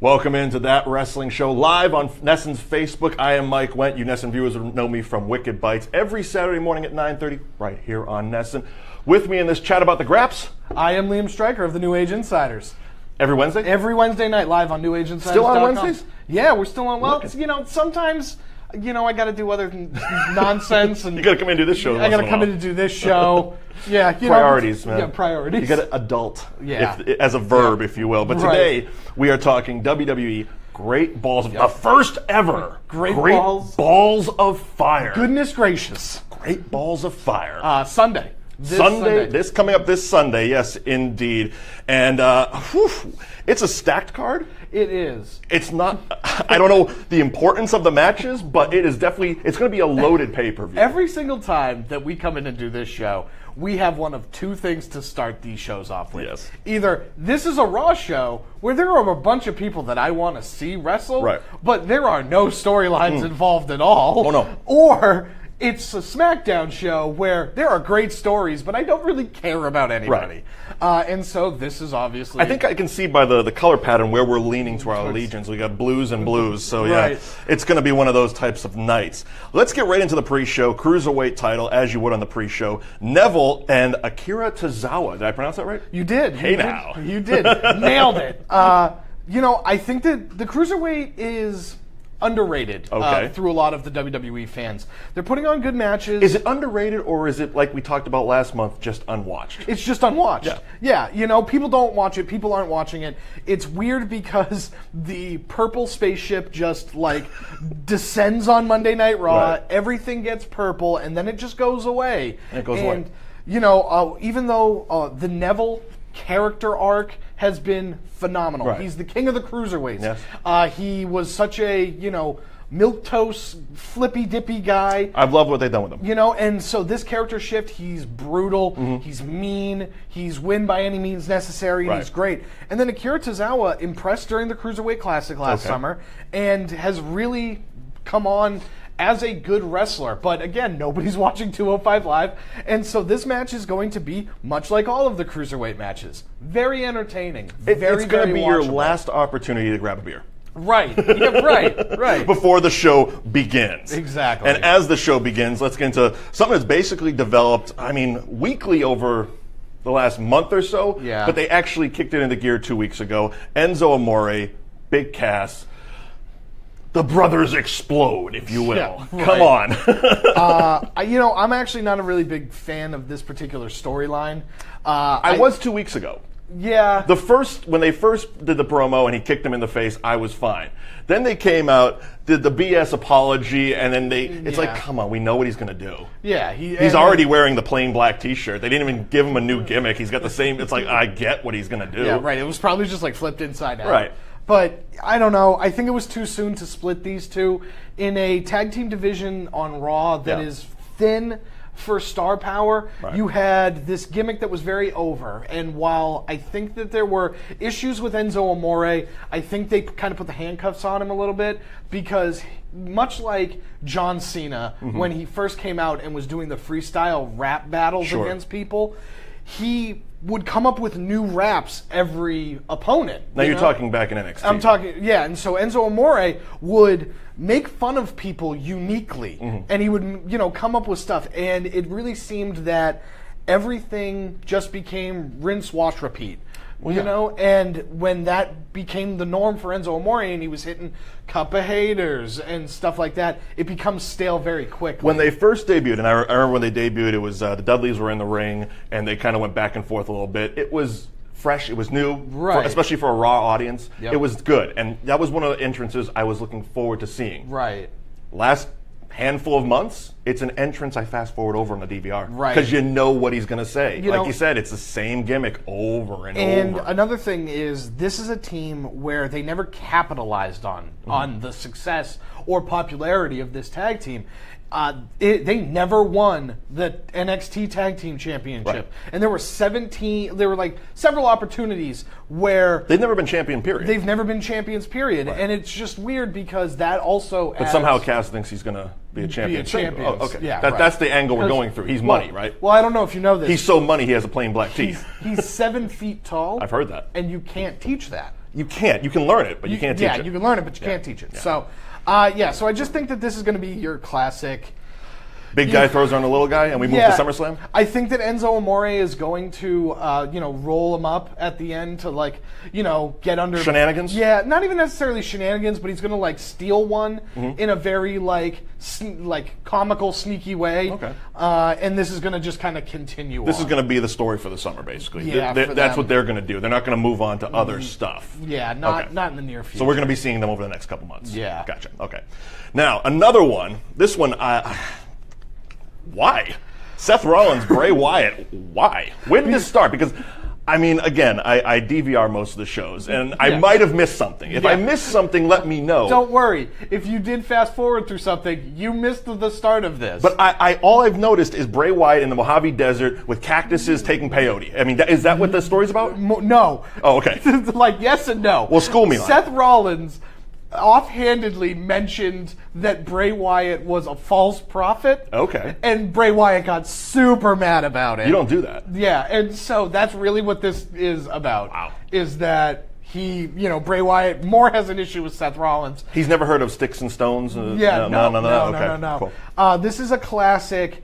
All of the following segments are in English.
Welcome into That Wrestling Show live on NESN's Facebook. I am Mike Wendt. You NESN viewers know me from Wicked Bites every Saturday morning at 9:30 right here on NESN. With me in this chat about the Graps, I am Liam Stryker of the New Age Insiders. Every Wednesday? Every Wednesday night live on NewAgeInsiders.com. Still on Wednesdays? Yeah, we're still on. Well, sometimes, I got to do other nonsense. And you got to come in and do this show. I got to come in and do this show. Yeah, priorities, man. Yeah, priorities. You got to adult, yeah, as a verb, if you will. But today we are talking WWE. Great balls of the first ever great balls of fire. Goodness gracious! Great balls of fire. Sunday. This coming up this Sunday, yes, indeed. And it's a stacked card. It is. It's not, I don't know the importance of the matches, but it is definitely, it's going to be a loaded pay-per-view. Every single time that we come in and do this show, we have one of two things to start these shows off with. Yes. Either this is a Raw show where there are a bunch of people that I want to see wrestle, right, but there are no storylines involved at all. Oh, no. Or it's a SmackDown show where there are great stories, but I don't really care about anybody. Right. And so this is obviously... I think I can see by the color pattern where we're leaning to our allegiance. We got blues and blues, so yeah, right. It's going to be one of those types of nights. Let's get right into the pre-show. Cruiserweight title, as you would on the pre-show. Neville and Akira Tozawa. Did I pronounce that right? You did. Hey, now. You did. Nailed it. I think that the Cruiserweight is underrated through a lot of the WWE fans. They're putting on good matches. Is it underrated, or is it, like we talked about last month, just unwatched? It's just unwatched. Yeah. People don't watch it. People aren't watching it. It's weird because the purple spaceship just, descends on Monday Night Raw. Right. Everything gets purple, and then it just goes away. And it goes away. Even though the Neville character arc has been phenomenal. Right. He's the king of the cruiserweights. Yes. He was such a, milquetoast, flippy-dippy guy. I've loved what they've done with him. And so this character shift, he's brutal, he's mean, he's win by any means necessary, and he's great. And then Akira Tozawa impressed during the Cruiserweight Classic last summer and has really come on as a good wrestler. But again, nobody's watching 205 Live, and so this match is going to be much like all of the Cruiserweight matches. Very entertaining. It's going to be watchable. your last opportunity to grab a beer. Right. Yeah, right. Before the show begins. Exactly. And as the show begins, let's get into something that's basically developed, weekly over the last month or so. Yeah. But they actually kicked it into gear 2 weeks ago. Enzo Amore, Big Cass. The brothers explode, if you will. Yeah, right. Come on. I'm actually not a really big fan of this particular storyline. I was 2 weeks ago. Yeah. When they first did the promo and he kicked him in the face, I was fine. Then they came out, did the BS apology, and then it's like, come on, we know what he's going to do. Yeah. He's already wearing the plain black t-shirt. They didn't even give him a new gimmick. He's got the same, it's like, I get what he's going to do. Yeah, right. It was probably just flipped inside out. Right. But I don't know. I think it was too soon to split these two in a tag team division on Raw that is thin for star power. Right. You had this gimmick that was very over, and while I think that there were issues with Enzo Amore, I think they kind of put the handcuffs on him a little bit because much like John Cena when he first came out and was doing the freestyle rap battles against people, he would come up with new raps every opponent. Now you're talking back in NXT. I'm talking, and so Enzo Amore would make fun of people uniquely, and he would, come up with stuff, and it really seemed that everything just became rinse, wash, repeat. And when that became the norm for Enzo Amore and he was hitting cup of haters and stuff like that, it becomes stale very quickly. When they first debuted, and I remember when they debuted, it was the Dudleys were in the ring and they kind of went back and forth a little bit. It was fresh, it was new, especially for a Raw audience. It was good, and that was one of the entrances I was looking forward to seeing. Right. Last handful of months, it's an entrance I fast forward over on the DVR. Right. Because you know what he's going to say. Like you said, it's the same gimmick over and over. And another thing is, this is a team where they never capitalized on the success or popularity of this tag team. They never won the NXT Tag Team Championship. And there were several opportunities where... They've never been champion, period. They've never been champions, period. And it's just weird because that also But somehow Cass thinks he's going to be a champion. Oh, okay. Yeah, that's the angle we're going through. He's money, right? Well, I don't know if you know this. He's so money he has a plain black teeth. He's 7 feet tall. I've heard that. And you can't teach that. You can't. You can learn it, but you can't teach it. Yeah, you can learn it, but you can't teach it. Yeah. So, so I just think that this is going to be your classic. Big guy throws on a little guy, and we move to SummerSlam? I think that Enzo Amore is going to, roll him up at the end to, get under... Shenanigans? Yeah, not even necessarily shenanigans, but he's going to, steal one in a very, comical, sneaky way. Okay. And this is going to just kind of continue This is going to be the story for the summer, basically. Yeah, that's what they're going to do. They're not going to move on to other stuff. Yeah, not in the near future. So we're going to be seeing them over the next couple months. Yeah. Gotcha. Okay. Now, another one. This one, why? Seth Rollins, Bray Wyatt, why? When did this start? Because, again, I DVR most of the shows, and I might have missed something. If I missed something, let me know. Don't worry. If you did fast forward through something, you missed the start of this. But all I've noticed is Bray Wyatt in the Mojave Desert with cactuses taking peyote. Is that what the story's about? No. Oh, okay. Yes and no. Well, school me on it. Seth Rollins offhandedly mentioned that Bray Wyatt was a false prophet. Okay. And Bray Wyatt got super mad about it. You don't do that. Yeah, and so that's really what this is about. Wow. Is that Bray Wyatt more has an issue with Seth Rollins. He's never heard of Sticks and Stones? No. Okay. Cool. This is a classic.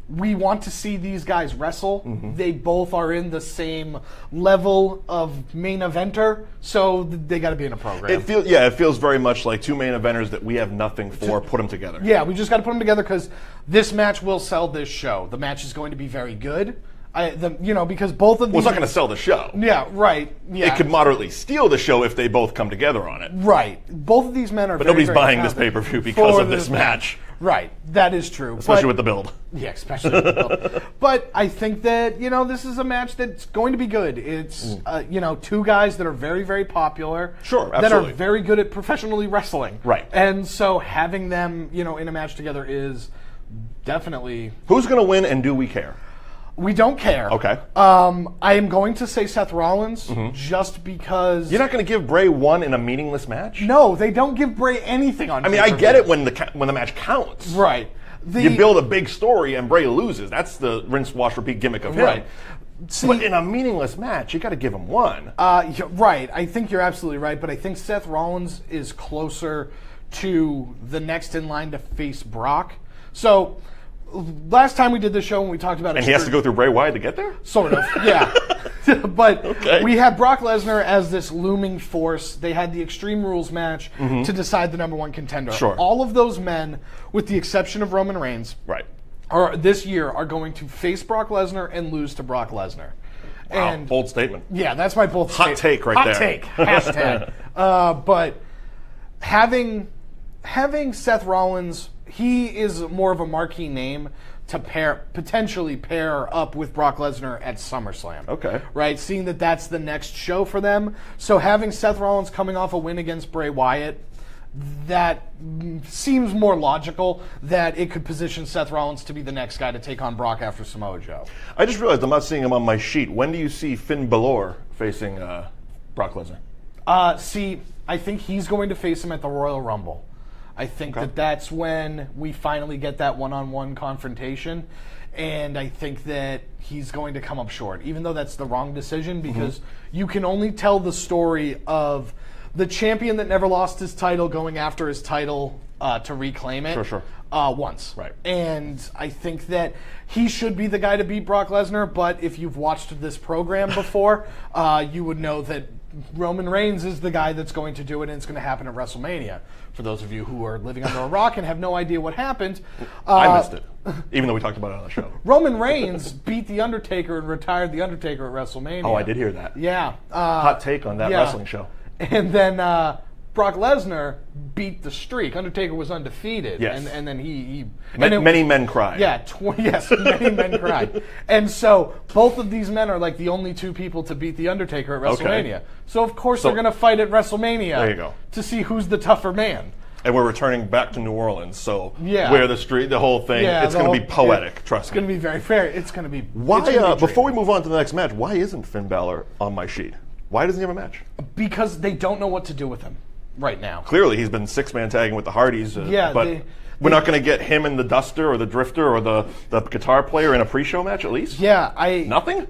We want to see these guys wrestle. Mm-hmm. They both are in the same level of main eventer, so they got to be in a program. It feels very much like two main eventers that we have nothing for. Put them together. Yeah, we just got to put them together because this match will sell this show. The match is going to be very good. Because both of these... Well, it's not going to sell the show. Yeah, right. Yeah. It could moderately steal the show if they both come together on it. Right. Both of these men are But nobody's buying this pay-per-view because of this match. Right. That is true. Especially with the build. Yeah, especially with the build. But I think that, this is a match that's going to be good. It's, two guys that are very, very popular. Sure, absolutely. That are very good at professionally wrestling. Right. And so having them, in a match together is definitely... Who's going to win and do we care? We don't care. Okay. I am going to say Seth Rollins just because... You're not going to give Bray one in a meaningless match? No, they don't give Bray anything on I get it when the match counts. Right. You build a big story and Bray loses. That's the rinse, wash, repeat gimmick of him. Right. See, but in a meaningless match, you got to give him one. Right. I think you're absolutely right, but I think Seth Rollins is closer to the next in line to face Brock. So... Last time we did this show when we talked about And he has to go through Bray Wyatt to get there? Sort of, yeah. But we had Brock Lesnar as this looming force. They had the Extreme Rules match to decide the number one contender. Sure. All of those men, with the exception of Roman Reigns, this year are going to face Brock Lesnar and lose to Brock Lesnar. Wow, and bold statement. Yeah, that's my bold statement. Hot take right there. Hot take, hashtag. But having Seth Rollins... He is more of a marquee name to potentially pair up with Brock Lesnar at SummerSlam. Okay. Right? Seeing that that's the next show for them. So having Seth Rollins coming off a win against Bray Wyatt, that seems more logical that it could position Seth Rollins to be the next guy to take on Brock after Samoa Joe. I just realized I'm not seeing him on my sheet. When do you see Finn Balor facing Brock Lesnar? I think he's going to face him at the Royal Rumble. I think that's when we finally get that one-on-one confrontation, and I think that he's going to come up short, even though that's the wrong decision, because you can only tell the story of the champion that never lost his title going after his title to reclaim it once. Right. And I think that he should be the guy to beat Brock Lesnar, but if you've watched this program before, you would know that Roman Reigns is the guy that's going to do it, and it's going to happen at WrestleMania. For those of you who are living under a rock and have no idea what happened. I missed it, even though we talked about it on the show. Roman Reigns beat The Undertaker and retired The Undertaker at WrestleMania. Oh, I did hear that. Yeah. Hot take on that wrestling show. And then Brock Lesnar beat the streak. Undertaker was undefeated. Yes. And then he many men cried. Yeah, many men cried. And so both of these men are like the only two people to beat The Undertaker at WrestleMania. Okay. So of course they're going to fight at WrestleMania. There you go. To see who's the tougher man. And we're returning back to New Orleans, so where the whole thing, it's going to be poetic, trust me. It's going to be very fair. It's going to be... Why, before we move on to the next match, why isn't Finn Balor on my sheet? Why doesn't he have a match? Because they don't know what to do with him right now. Clearly, he's been six-man tagging with the Hardys, but we're not going to get him and the Duster or the Drifter or the guitar player in a pre-show match at least? Yeah, Nothing?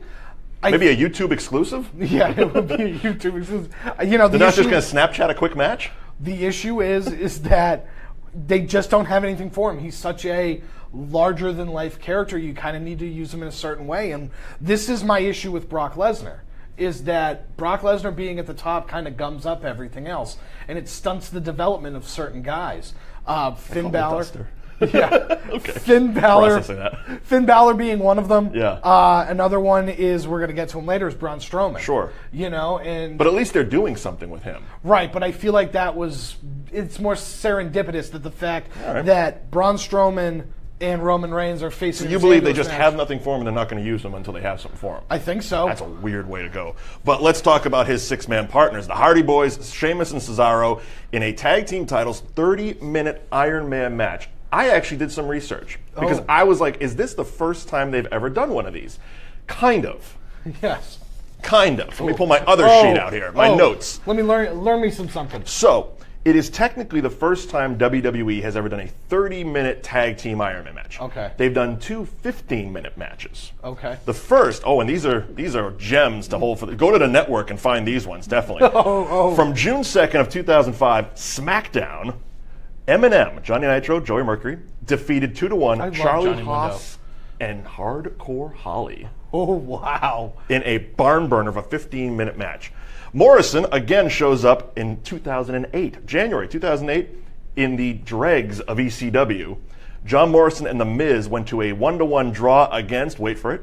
Maybe a YouTube exclusive? Yeah, it would be a YouTube exclusive. You know, they're not just going to Snapchat a quick match? The issue is that they just don't have anything for him. He's such a larger-than-life character. You kind of need to use him in a certain way. And this is my issue with Brock Lesnar, is that Brock Lesnar being at the top kind of gums up everything else, and it stunts the development of certain guys. Finn Balor. Yeah. Okay. Finn Balor. Processing that. Finn Balor being one of them. Yeah. Another one is, we're going to get to him later, is Braun Strowman. Sure. You know, and but at least they're doing something with him. Right, but I feel like it's more serendipitous that the fact that Braun Strowman and Roman Reigns are facing. So you believe they just have nothing for him and they're not going to use him until they have something for him? I think so. That's a weird way to go. But let's talk about his six-man partners. The Hardy Boys, Sheamus and Cesaro, in a tag team titles 30-minute Iron Man match. I actually did some research because I was like, is this the first time they've ever done one of these? Kind of. Yes. Kind of. Let me pull my other sheet out here, my notes. Let me learn me something. So, it is technically the first time WWE has ever done a 30-minute tag team Iron Man match. Okay. They've done 2 15-minute matches. Okay. The first, and these are gems to hold for go to the network and find these ones, definitely. From June 2nd of 2005, SmackDown, Eminem, Johnny Nitro, Joey Mercury, defeated 2-1 Charlie Haas and Hardcore Holly. Oh, wow. In a barn burner of a 15-minute match. Morrison again shows up in 2008, January 2008, in the dregs of ECW. John Morrison and The Miz went to a 1-1 draw against, wait for it,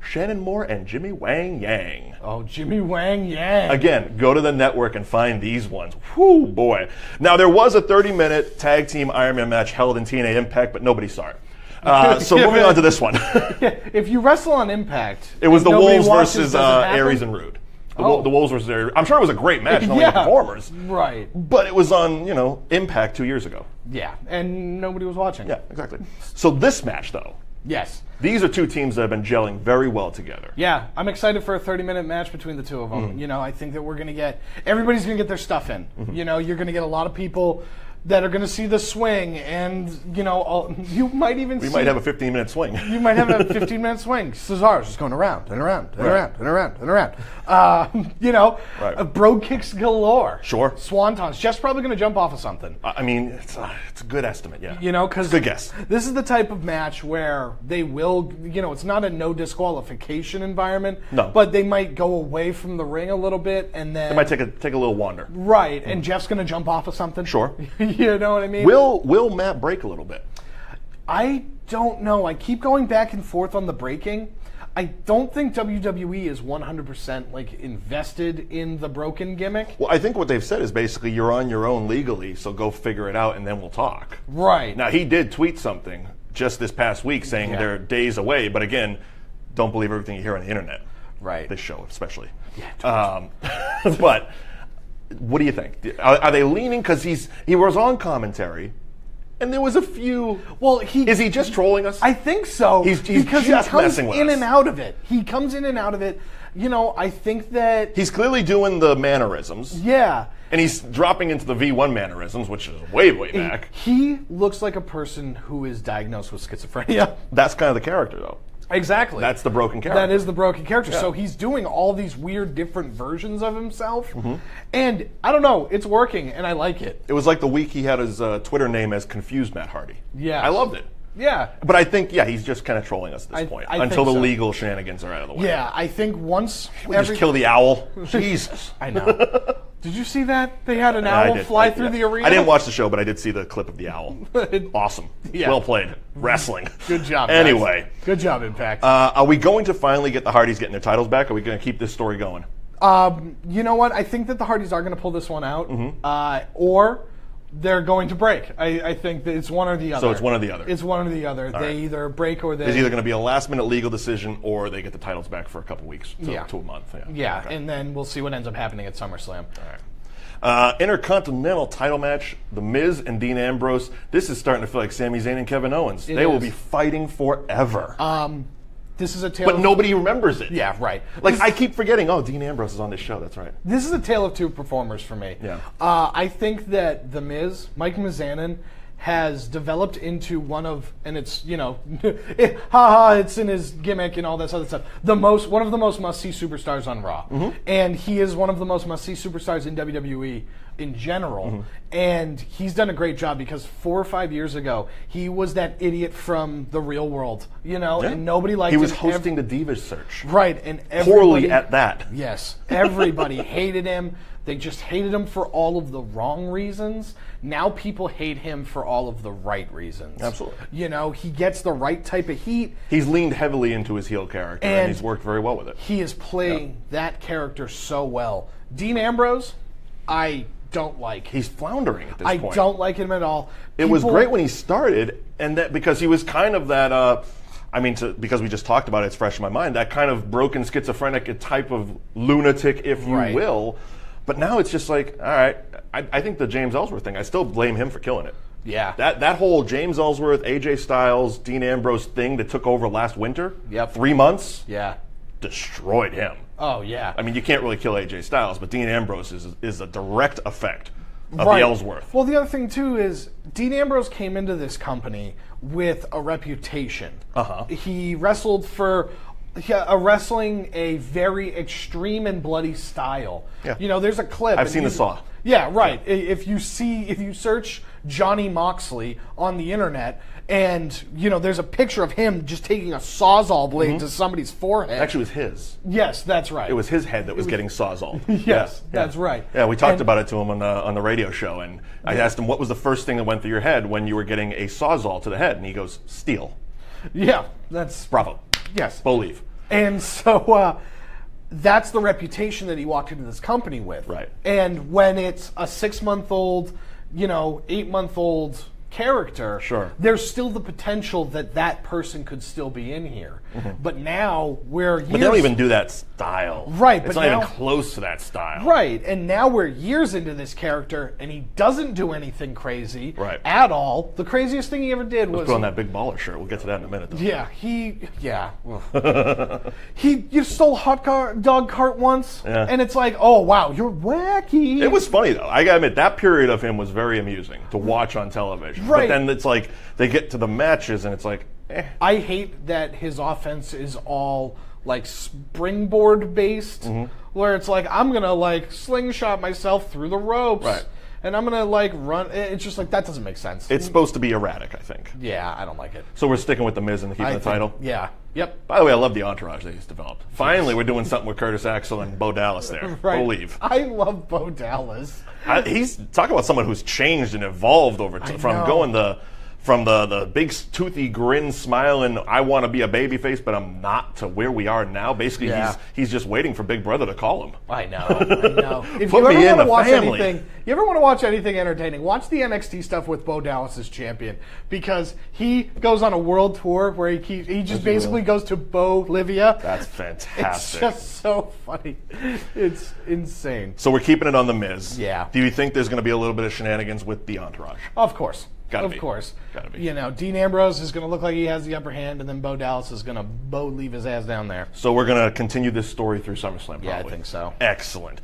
Shannon Moore and Jimmy Wang Yang. Oh, Jimmy Wang Yang. Again, go to the network and find these ones. Whoo, boy. Now, there was a 30-minute tag team Iron Man match held in TNA Impact, but nobody saw it. So moving on to this one. If you wrestle on Impact, it was the Wolves versus Aries and Rude. The Wolves versus Aries. I'm sure it was a great match, not only performers. Right. But it was on, Impact 2 years ago. Yeah, and nobody was watching. Yeah, exactly. So this match, though. Yes. These are two teams that have been gelling very well together. Yeah, I'm excited for a 30-minute match between the two of them. I think that everybody's going to get their stuff in. You're going to get a lot of people that are going to see the swing, and you might even might have a 15-minute swing. You might have a 15-minute swing. Cesaro's just going around and around and around and around and around. Brogue kicks galore. Sure. Swantons. Jeff's probably going to jump off of something. I mean, it's a good estimate, yeah. Because good guess. This is the type of match where they will, it's not a no disqualification environment. No. But they might go away from the ring a little bit, and then they might take a little wander. Right, and Jeff's going to jump off of something. Sure. You know what I mean? Will Matt break a little bit? I don't know. I keep going back and forth on the breaking. I don't think WWE is 100% invested in the broken gimmick. Well, I think what they've said is basically you're on your own legally, so go figure it out and then we'll talk. Right. Now, he did tweet something just this past week saying they're days away, but again, don't believe everything you hear on the internet. Right. This show especially. Yeah. But what do you think? Are they leaning? Because he was on commentary, and there was a few. Well, is he just trolling us? I think so. He's because just he comes messing with in us. and out of it. He comes in and out of it. I think that he's clearly doing the mannerisms. Yeah. And he's dropping into the V1 mannerisms, which is way back. He looks like a person who is diagnosed with schizophrenia. That's kind of the character, though. Exactly. That's the broken character. That is the broken character. Yeah. So he's doing all these weird different versions of himself. And I don't know, it's working, and I like it. It was like the week he had his Twitter name as Confused Matt Hardy. Yeah. I loved it. Yeah. But I think, he's just kind of trolling us at this point. Until the legal shenanigans are out of the way. Yeah, I think once... We just kill the owl. Jesus. I know. Did you see that? They had an owl fly through the arena? I didn't watch the show, but I did see the clip of the owl. Awesome. Yeah. Well played. Wrestling. Good job, Anyway. guys. Good job, Impact. Are we going to finally get the Hardys getting their titles back? Or are we going to keep this story going? You know what? I think that the Hardys are going to pull this one out. Or they're going to break. I think that it's one or the other. So it's one or the other. It's one or the other. They either break or they... There's either going to be a last-minute legal decision or they get the titles back for a couple weeks to a month. Yeah, and then we'll see what ends up happening at SummerSlam. All right. Intercontinental title match, The Miz and Dean Ambrose. This is starting to feel like Sami Zayn and Kevin Owens. They will be fighting forever. This is a tale But nobody remembers it. Yeah, right. I keep forgetting, Dean Ambrose is on this show. That's right. This is a tale of two performers for me. Yeah. I think that The Miz, Mike Mizanin, has developed into one of, and it's, it's in his gimmick and all this other stuff, one of the most must-see superstars on Raw. And he is one of the most must-see superstars in WWE in general. And he's done a great job because 4 or 5 years ago, he was that idiot from the real world, and nobody liked him. He was hosting the Divas Search. Right, and poorly at that. Yes, everybody hated him. They just hated him for all of the wrong reasons. Now people hate him for all of the right reasons. Absolutely. He gets the right type of heat. He's leaned heavily into his heel character, and he's worked very well with it. He is playing that character so well. Dean Ambrose, I don't like. He's floundering at this point. I don't like him at all. It was great when he started, and that because he was kind of that... because we just talked about it, it's fresh in my mind, that kind of broken schizophrenic type of lunatic, if you will. But now it's just like, all right, I think the James Ellsworth thing, I still blame him for killing it. Yeah. That whole James Ellsworth, AJ Styles, Dean Ambrose thing that took over last winter, 3 months, destroyed him. Oh, yeah. I mean, you can't really kill AJ Styles, but Dean Ambrose is a direct effect of the Ellsworth. Well, the other thing, too, is Dean Ambrose came into this company with a reputation. He wrestled for... wrestling a very extreme and bloody style. There's a clip. I've seen the Saw. Yeah, right. If you search Johnny Moxley on the internet, and there's a picture of him just taking a sawzall blade to somebody's forehead. Actually, it was his. Yes, that's right. It was his head that was getting sawzalled. Yes, that's right. Yeah, we talked about it to him on the radio show, and I asked him what was the first thing that went through your head when you were getting a sawzall to the head, and he goes, steel. Yeah, that's bravo. Yes. Believe. And so that's the reputation that he walked into this company with. Right. And when it's a 6-month-old, 8-month-old character, there's still the potential that person could still be in here. But now we're years... But they don't even do that style. Right. It's not even close to that style. Right. And now we're years into this character, and he doesn't do anything crazy at all. The craziest thing he ever did was... put on that big baller shirt. We'll get to that in a minute, though. Yeah. You stole a hot dog cart once, and it's like, oh, wow, you're wacky. It was funny, though. I gotta admit, that period of him was very amusing to watch on television. Right. But then it's like, they get to the matches, and it's like, I hate that his offense is all like springboard based, where it's like I'm gonna slingshot myself through the ropes, and I'm gonna run. It's just that doesn't make sense. It's supposed to be erratic, I think. Yeah, I don't like it. So we're sticking with the Miz and keeping the title. Yeah. Yep. By the way, I love the entourage that he's developed. Finally, we're doing something with Curtis Axel and Bo Dallas there. Believe. I love Bo Dallas. He's talking about someone who's changed and evolved over from going from the big toothy grin smiling, I want to be a babyface, but I'm not, to where we are now. Basically, he's just waiting for Big Brother to call him. I know. If Put me in the family. You ever want to watch anything entertaining, watch the NXT stuff with Bo Dallas as champion, because he goes on a world tour where he just basically goes to Bolivia. That's fantastic. It's just so funny. It's insane. So we're keeping it on the Miz. Yeah. Do you think there's going to be a little bit of shenanigans with the entourage? Of course. Of course. Gotta be. Dean Ambrose is going to look like he has the upper hand, and then Bo Dallas is going to leave his ass down there. So we're going to continue this story through SummerSlam, probably. Yeah, I think so. Excellent.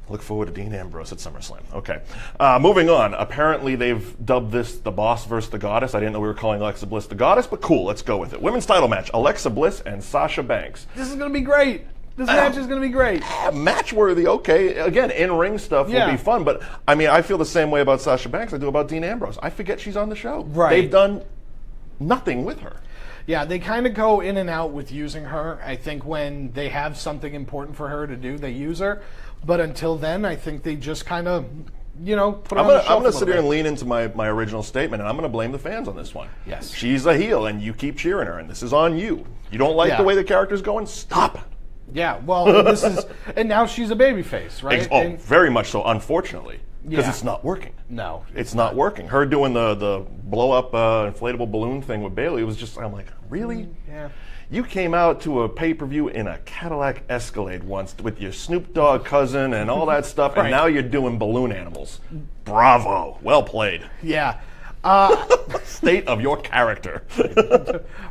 Look forward to Dean Ambrose at SummerSlam. Okay. Moving on. Apparently they've dubbed this the Boss versus the Goddess. I didn't know we were calling Alexa Bliss the Goddess, but cool. Let's go with it. Women's title match. Alexa Bliss and Sasha Banks. This is going to be great. This match is going to be great. Match-worthy, okay. Again, in-ring stuff will be fun, but I mean, I feel the same way about Sasha Banks I do about Dean Ambrose. I forget she's on the show. Right. They've done nothing with her. Yeah, they kind of go in and out with using her. I think when they have something important for her to do, they use her. But until then, I think they just kind of, put her on the shelf. I'm going to sit here and lean into my original statement, and I'm going to blame the fans on this one. Yes. She's a heel, and you keep cheering her, and this is on you. You don't like the way the character's going? Stop. Yeah, well, and now she's a babyface, right? Very much so, unfortunately, because it's not working. No. It's not working. Her doing the blow-up inflatable balloon thing with Bayley was just, I'm like, really? Yeah. You came out to a pay-per-view in a Cadillac Escalade once with your Snoop Dogg cousin and all that stuff, and now you're doing balloon animals. Bravo. Well played. Yeah. State of your character.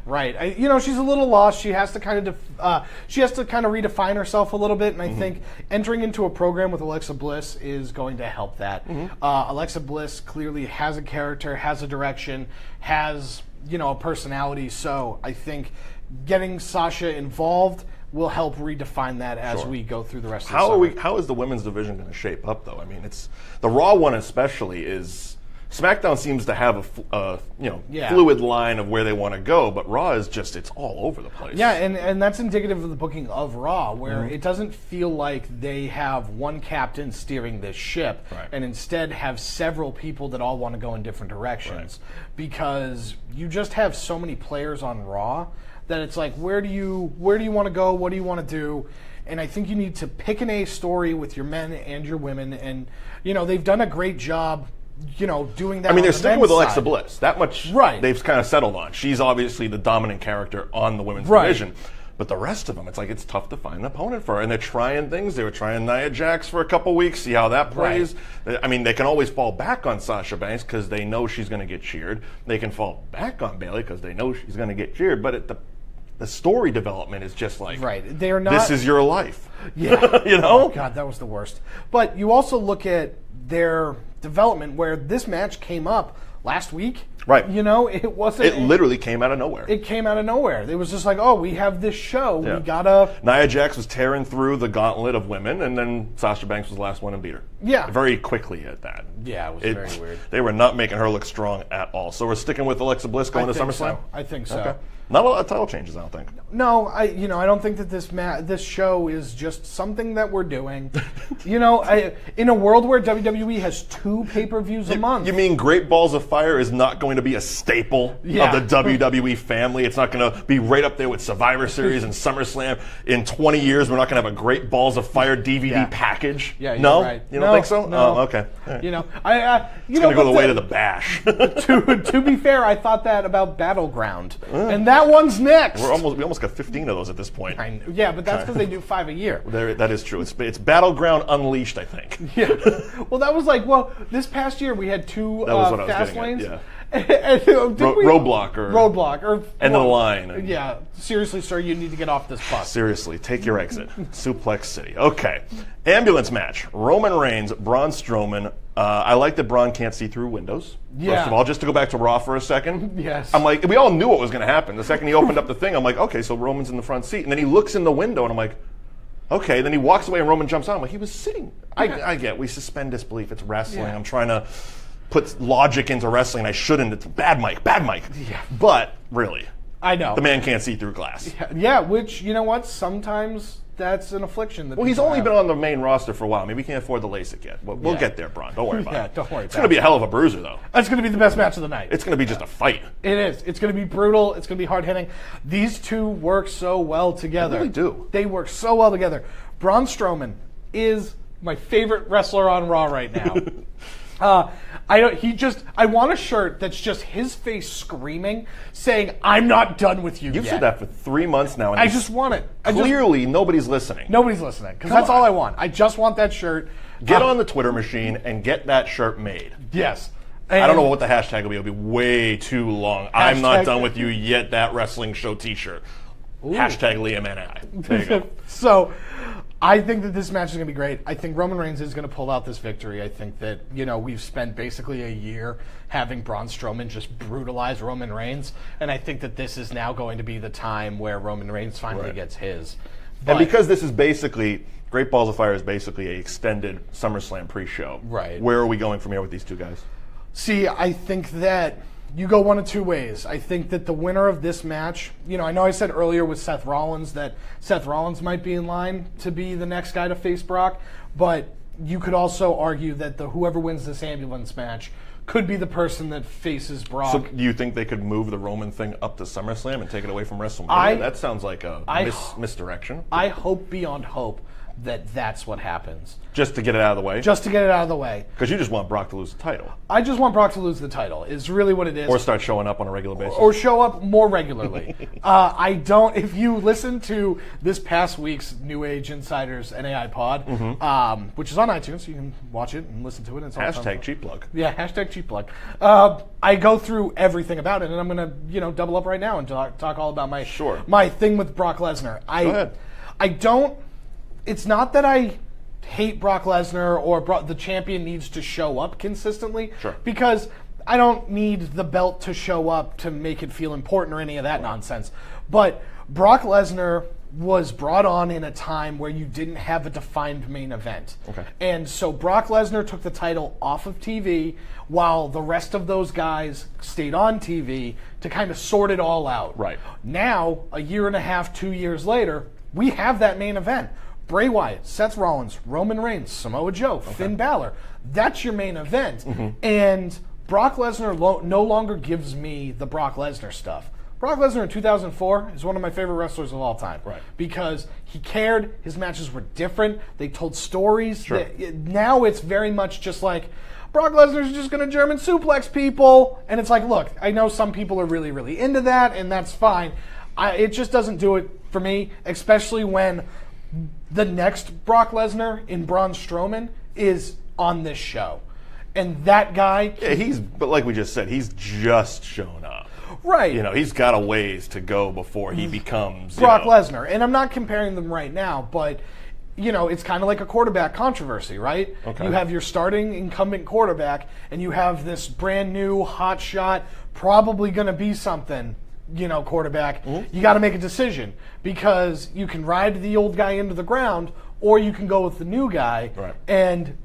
Right. She's a little lost. She has to kind of redefine herself a little bit, and I think entering into a program with Alexa Bliss is going to help that. Alexa Bliss clearly has a character, has a direction, has a personality. So I think getting Sasha involved will help redefine that as we go through the rest of the summer. How is the women's division going to shape up, though? I mean, it's the Raw one especially is. SmackDown seems to have a fluid line of where they want to go, but Raw is it's all over the place. Yeah, and that's indicative of the booking of Raw, where it doesn't feel like they have one captain steering this ship, and instead have several people that all want to go in different directions, because you just have so many players on Raw that it's like, where do you want to go? What do you want to do? And I think you need to pick an A story with your men and your women, and they've done a great job. Doing that. I mean, they're sticking with Alexa Bliss. That much they've kind of settled on. She's obviously the dominant character on the women's division. But the rest of them, it's tough to find an opponent for her. And they're trying things. They were trying Nia Jax for a couple weeks, see how that plays. I mean, they can always fall back on Sasha Banks because they know she's going to get cheered. They can fall back on Bayley because they know she's going to get cheered. But the story development is just like, they're not. This is your life. Yeah. Oh, God, that was the worst. But you also look at their development where this match came up last week. Right. It wasn't. It literally came out of nowhere. It came out of nowhere. It was just like, we have this show. Yeah. We gotta. Nia Jax was tearing through the gauntlet of women, and then Sasha Banks was the last one and beat her. Yeah. Very quickly at that. Yeah, it was very weird. They were not making her look strong at all. So we're sticking with Alexa Bliss going to SummerSlam? I think so. Okay. Not a lot of title changes, I don't think. No, I don't think that this show is just something that we're doing. In a world where WWE has 2 pay-per-views a month. You mean Great Balls of Fire is not going to be a staple of the WWE family? It's not going to be right up there with Survivor Series and SummerSlam. In 20 years, we're not going to have a Great Balls of Fire DVD package? Yeah, no? Right. You don't think so? No. Oh, okay. Right. It's going to go the way to the Bash. to be fair, I thought that about Battleground. And that one's next. We almost got 15 of those at this point. Yeah, but that's because they do 5 a year. That is true. It's Battleground Unleashed, I think. Yeah. Well, that was this past year we had 2 fast lanes. Yeah. Roadblock or end of the line. Yeah. Seriously, sir, you need to get off this bus. Seriously, take your exit. Suplex City. Okay. Ambulance match. Roman Reigns, Braun Strowman. I like that Braun can't see through windows. Yeah. First of all, just to go back to Raw for a second. Yes. I'm like, we all knew what was going to happen. The second he opened up the thing, I'm like, okay, so Roman's in the front seat. And then he looks in the window, and I'm like, okay. Then he walks away, and Roman jumps on. I'm like, he was sitting. I get, we suspend disbelief. It's wrestling. Yeah. I'm trying to put logic into wrestling. I shouldn't. It's bad mic. Yeah. But, really. I know. The man can't see through glass. Yeah, which, you know what? Sometimes that's an affliction. Well, he's only been on the main roster for a while. Maybe he can't afford the LASIK yet. We'll get there, Braun. Don't worry about it. Yeah, don't worry It's going to be a hell of a bruiser, though. It's going to be the best match of the night. It's going to be just a fight. It is. It's going to be brutal. It's going to be hard-hitting. These two work so well together. They really do. They work so well together. Braun Strowman is my favorite wrestler on Raw right now. I want a shirt that's just his face screaming, saying, "I'm not done with you." You've said that for 3 months now. And I just want it. Clearly, nobody's listening. Nobody's listening, because that's all I want. I just want that shirt. Get on the Twitter machine and get that shirt made. Yes. And I don't know what the hashtag will be. It'll be way too long. I'm not done with you yet. That wrestling show T-shirt. Hashtag Liam and I. There you go. So, I think that this match is going to be great. I think Roman Reigns is going to pull out this victory. I think that, we've spent basically a year having Braun Strowman just brutalize Roman Reigns, and I think that this is now going to be the time where Roman Reigns finally gets his. And because this is basically, Great Balls of Fire is basically an extended SummerSlam pre-show. Right. Where are we going from here with these two guys? See, I think that you go one of 2 ways. I think that the winner of this match, I know I said earlier with Seth Rollins that Seth Rollins might be in line to be the next guy to face Brock, but you could also argue that whoever wins this ambulance match could be the person that faces Brock. So do you think they could move the Roman thing up to SummerSlam and take it away from WrestleMania? That sounds like a misdirection. I hope beyond hope that's what happens. Just to get it out of the way? Just to get it out of the way. Because you just want Brock to lose the title. I just want Brock to lose the title, is really what it is. Or start showing up on a regular basis. Or show up more regularly. I don't, if you listen to this past week's New Age Insiders NAI pod, which is on iTunes, so you can watch it and listen to it. It's hashtag cheap plug. Yeah, hashtag cheap plug. I go through everything about it, and I'm going to double up right now and talk all about my thing with Brock Lesnar. Go ahead. I don't, it's not that I hate Brock Lesnar or the champion needs to show up consistently. Sure. Because I don't need the belt to show up to make it feel important or any of that nonsense. But Brock Lesnar was brought on in a time where you didn't have a defined main event. Okay. And so Brock Lesnar took the title off of TV while the rest of those guys stayed on TV to kind of sort it all out. Right. Now, a year and a half, 2 years later, we have that main event. Bray Wyatt, Seth Rollins, Roman Reigns, Samoa Joe, Finn Balor. That's your main event. And Brock Lesnar no longer gives me the Brock Lesnar stuff. Brock Lesnar in 2004 is one of my favorite wrestlers of all time. Right. Because he cared, his matches were different, they told stories. Sure. Now it's very much just like, Brock Lesnar's just going to German suplex people. And it's like, look, I know some people are really, really into that, and that's fine. It just doesn't do it for me, especially when the next Brock Lesnar in Braun Strowman is on this show. And that guy... but like we just said, he's just shown up. Right. He's got a ways to go before he becomes... Brock Lesnar. And I'm not comparing them right now, but, it's kind of like a quarterback controversy, right? Okay. You have your starting incumbent quarterback, and you have this brand new, hot shot, probably going to be something... quarterback, you got to make a decision because you can ride the old guy into the ground or you can go with the new guy and,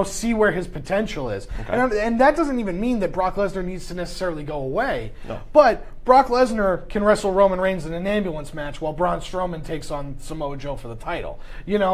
see where his potential is. Okay. And that doesn't even mean that Brock Lesnar needs to necessarily go away. No. But Brock Lesnar can wrestle Roman Reigns in an ambulance match while Braun Strowman takes on Samoa Joe for the title.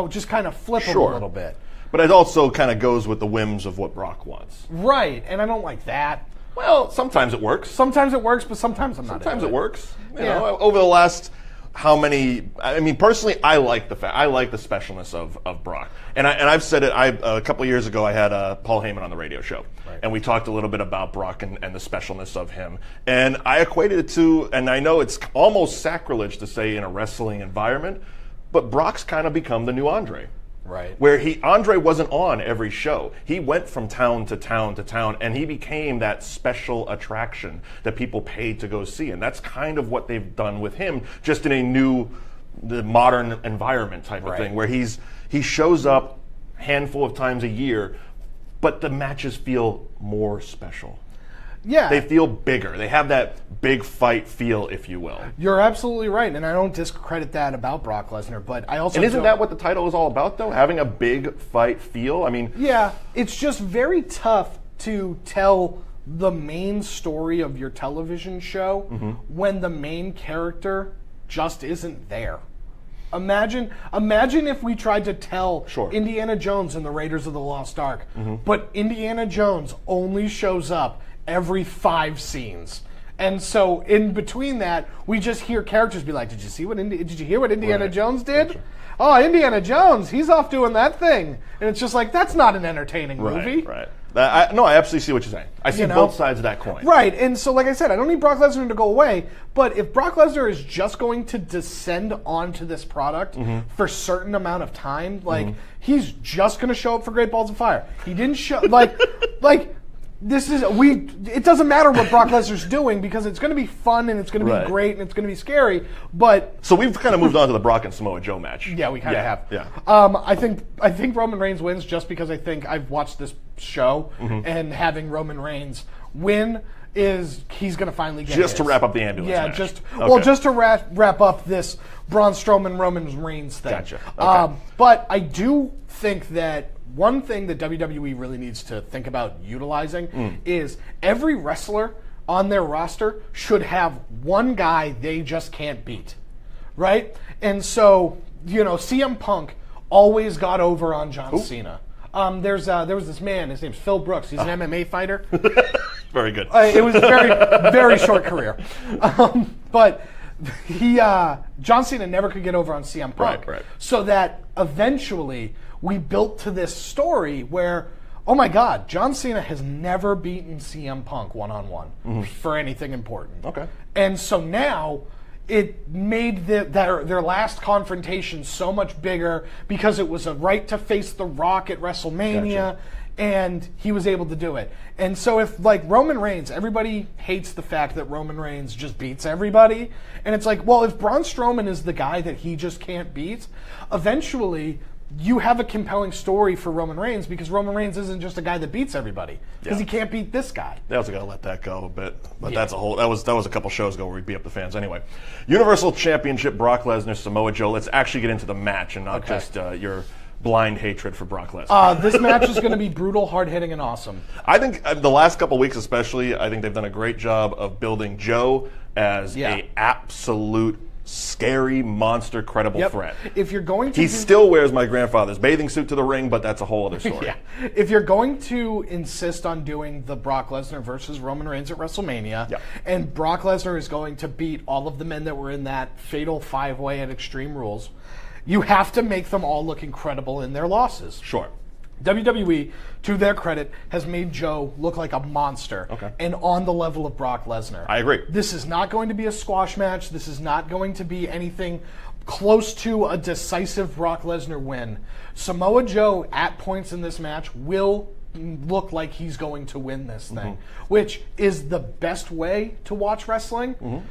Just kind of flip him a little bit. But it also kind of goes with the whims of what Brock wants. Right, and I don't like that. Well, sometimes it works. Sometimes it works, but sometimes I'm not. Sometimes it works. Over the last personally, I like the specialness of Brock, and I've said it. A couple of years ago, I had Paul Heyman on the radio show, and we talked a little bit about Brock and the specialness of him, and I equated it to, and I know it's almost sacrilege to say in a wrestling environment, but Brock's kind of become the new Andre. Right. Where Andre wasn't on every show. He went from town to town to town, and he became that special attraction that people paid to go see. And that's kind of what they've done with him, just in a the modern environment type of thing, where he shows up a handful of times a year, but the matches feel more special. Yeah. They feel bigger. They have that big fight feel, if you will. You're absolutely right, and I don't discredit that about Brock Lesnar, but I also... And isn't that what the title is all about, though? Having a big fight feel? Yeah, it's just very tough to tell the main story of your television show when the main character just isn't there. Imagine if we tried to tell Indiana Jones and the Raiders of the Lost Ark, but Indiana Jones only shows up every 5 scenes. And so in between that, we just hear characters be like, did you hear what Indiana Jones did? Gotcha. Oh, Indiana Jones, he's off doing that thing. And it's just like, that's not an entertaining movie. Right. I absolutely see what you're saying. I see both sides of that coin. Right, and so like I said, I don't need Brock Lesnar to go away, but if Brock Lesnar is just going to descend onto this product for a certain amount of time, he's just going to show up for Great Balls of Fire. He didn't show, it doesn't matter what Brock Lesnar's doing because it's going to be fun and it's going to be great and it's going to be scary. But so we've kind of moved on to the Brock and Samoa Joe match. Yeah, we kind of have. Yeah. I think Roman Reigns wins just because I think I've watched this show and having Roman Reigns win is he's going to finally get just to wrap up the ambulance match. Just to wrap up this Braun Strowman Roman Reigns thing. Gotcha. Okay. But I do think that one thing that WWE really needs to think about utilizing is every wrestler on their roster should have one guy they just can't beat, right? And so, CM Punk always got over on John Cena. There was this man, his name's Phil Brooks. He's an MMA fighter. Very good. It was a very, very short career. But John Cena never could get over on CM Punk. Right. So that eventually we built to this story where, oh my God, John Cena has never beaten CM Punk one-on-one for anything important. Okay. And so now it made their last confrontation so much bigger because it was a right to face The Rock at WrestleMania. Gotcha. And he was able to do it. And so if, like, Roman Reigns, everybody hates the fact that Roman Reigns just beats everybody. And it's like, well, if Braun Strowman is the guy that he just can't beat, eventually you have a compelling story for Roman Reigns because Roman Reigns isn't just a guy that beats everybody because he can't beat this guy. They also got to let that go a bit. But that was a couple shows ago where we beat up the fans. Anyway, Universal Championship, Brock Lesnar, Samoa Joe. Let's actually get into the match and not just your blind hatred for Brock Lesnar. This match is going to be brutal, hard-hitting, and awesome. I think the last couple weeks especially, I think they've done a great job of building Joe as a absolute scary monster, credible threat. If you're going to he still wears my grandfather's bathing suit to the ring, but that's a whole other story. If you're going to insist on doing the Brock Lesnar versus Roman Reigns at WrestleMania, and Brock Lesnar is going to beat all of the men that were in that fatal 5-way at Extreme Rules, you have to make them all look incredible in their losses. Sure. WWE, to their credit, has made Joe look like a monster and on the level of Brock Lesnar. I agree. This is not going to be a squash match. This is not going to be anything close to a decisive Brock Lesnar win. Samoa Joe, at points in this match, will look like he's going to win this thing, which is the best way to watch wrestling.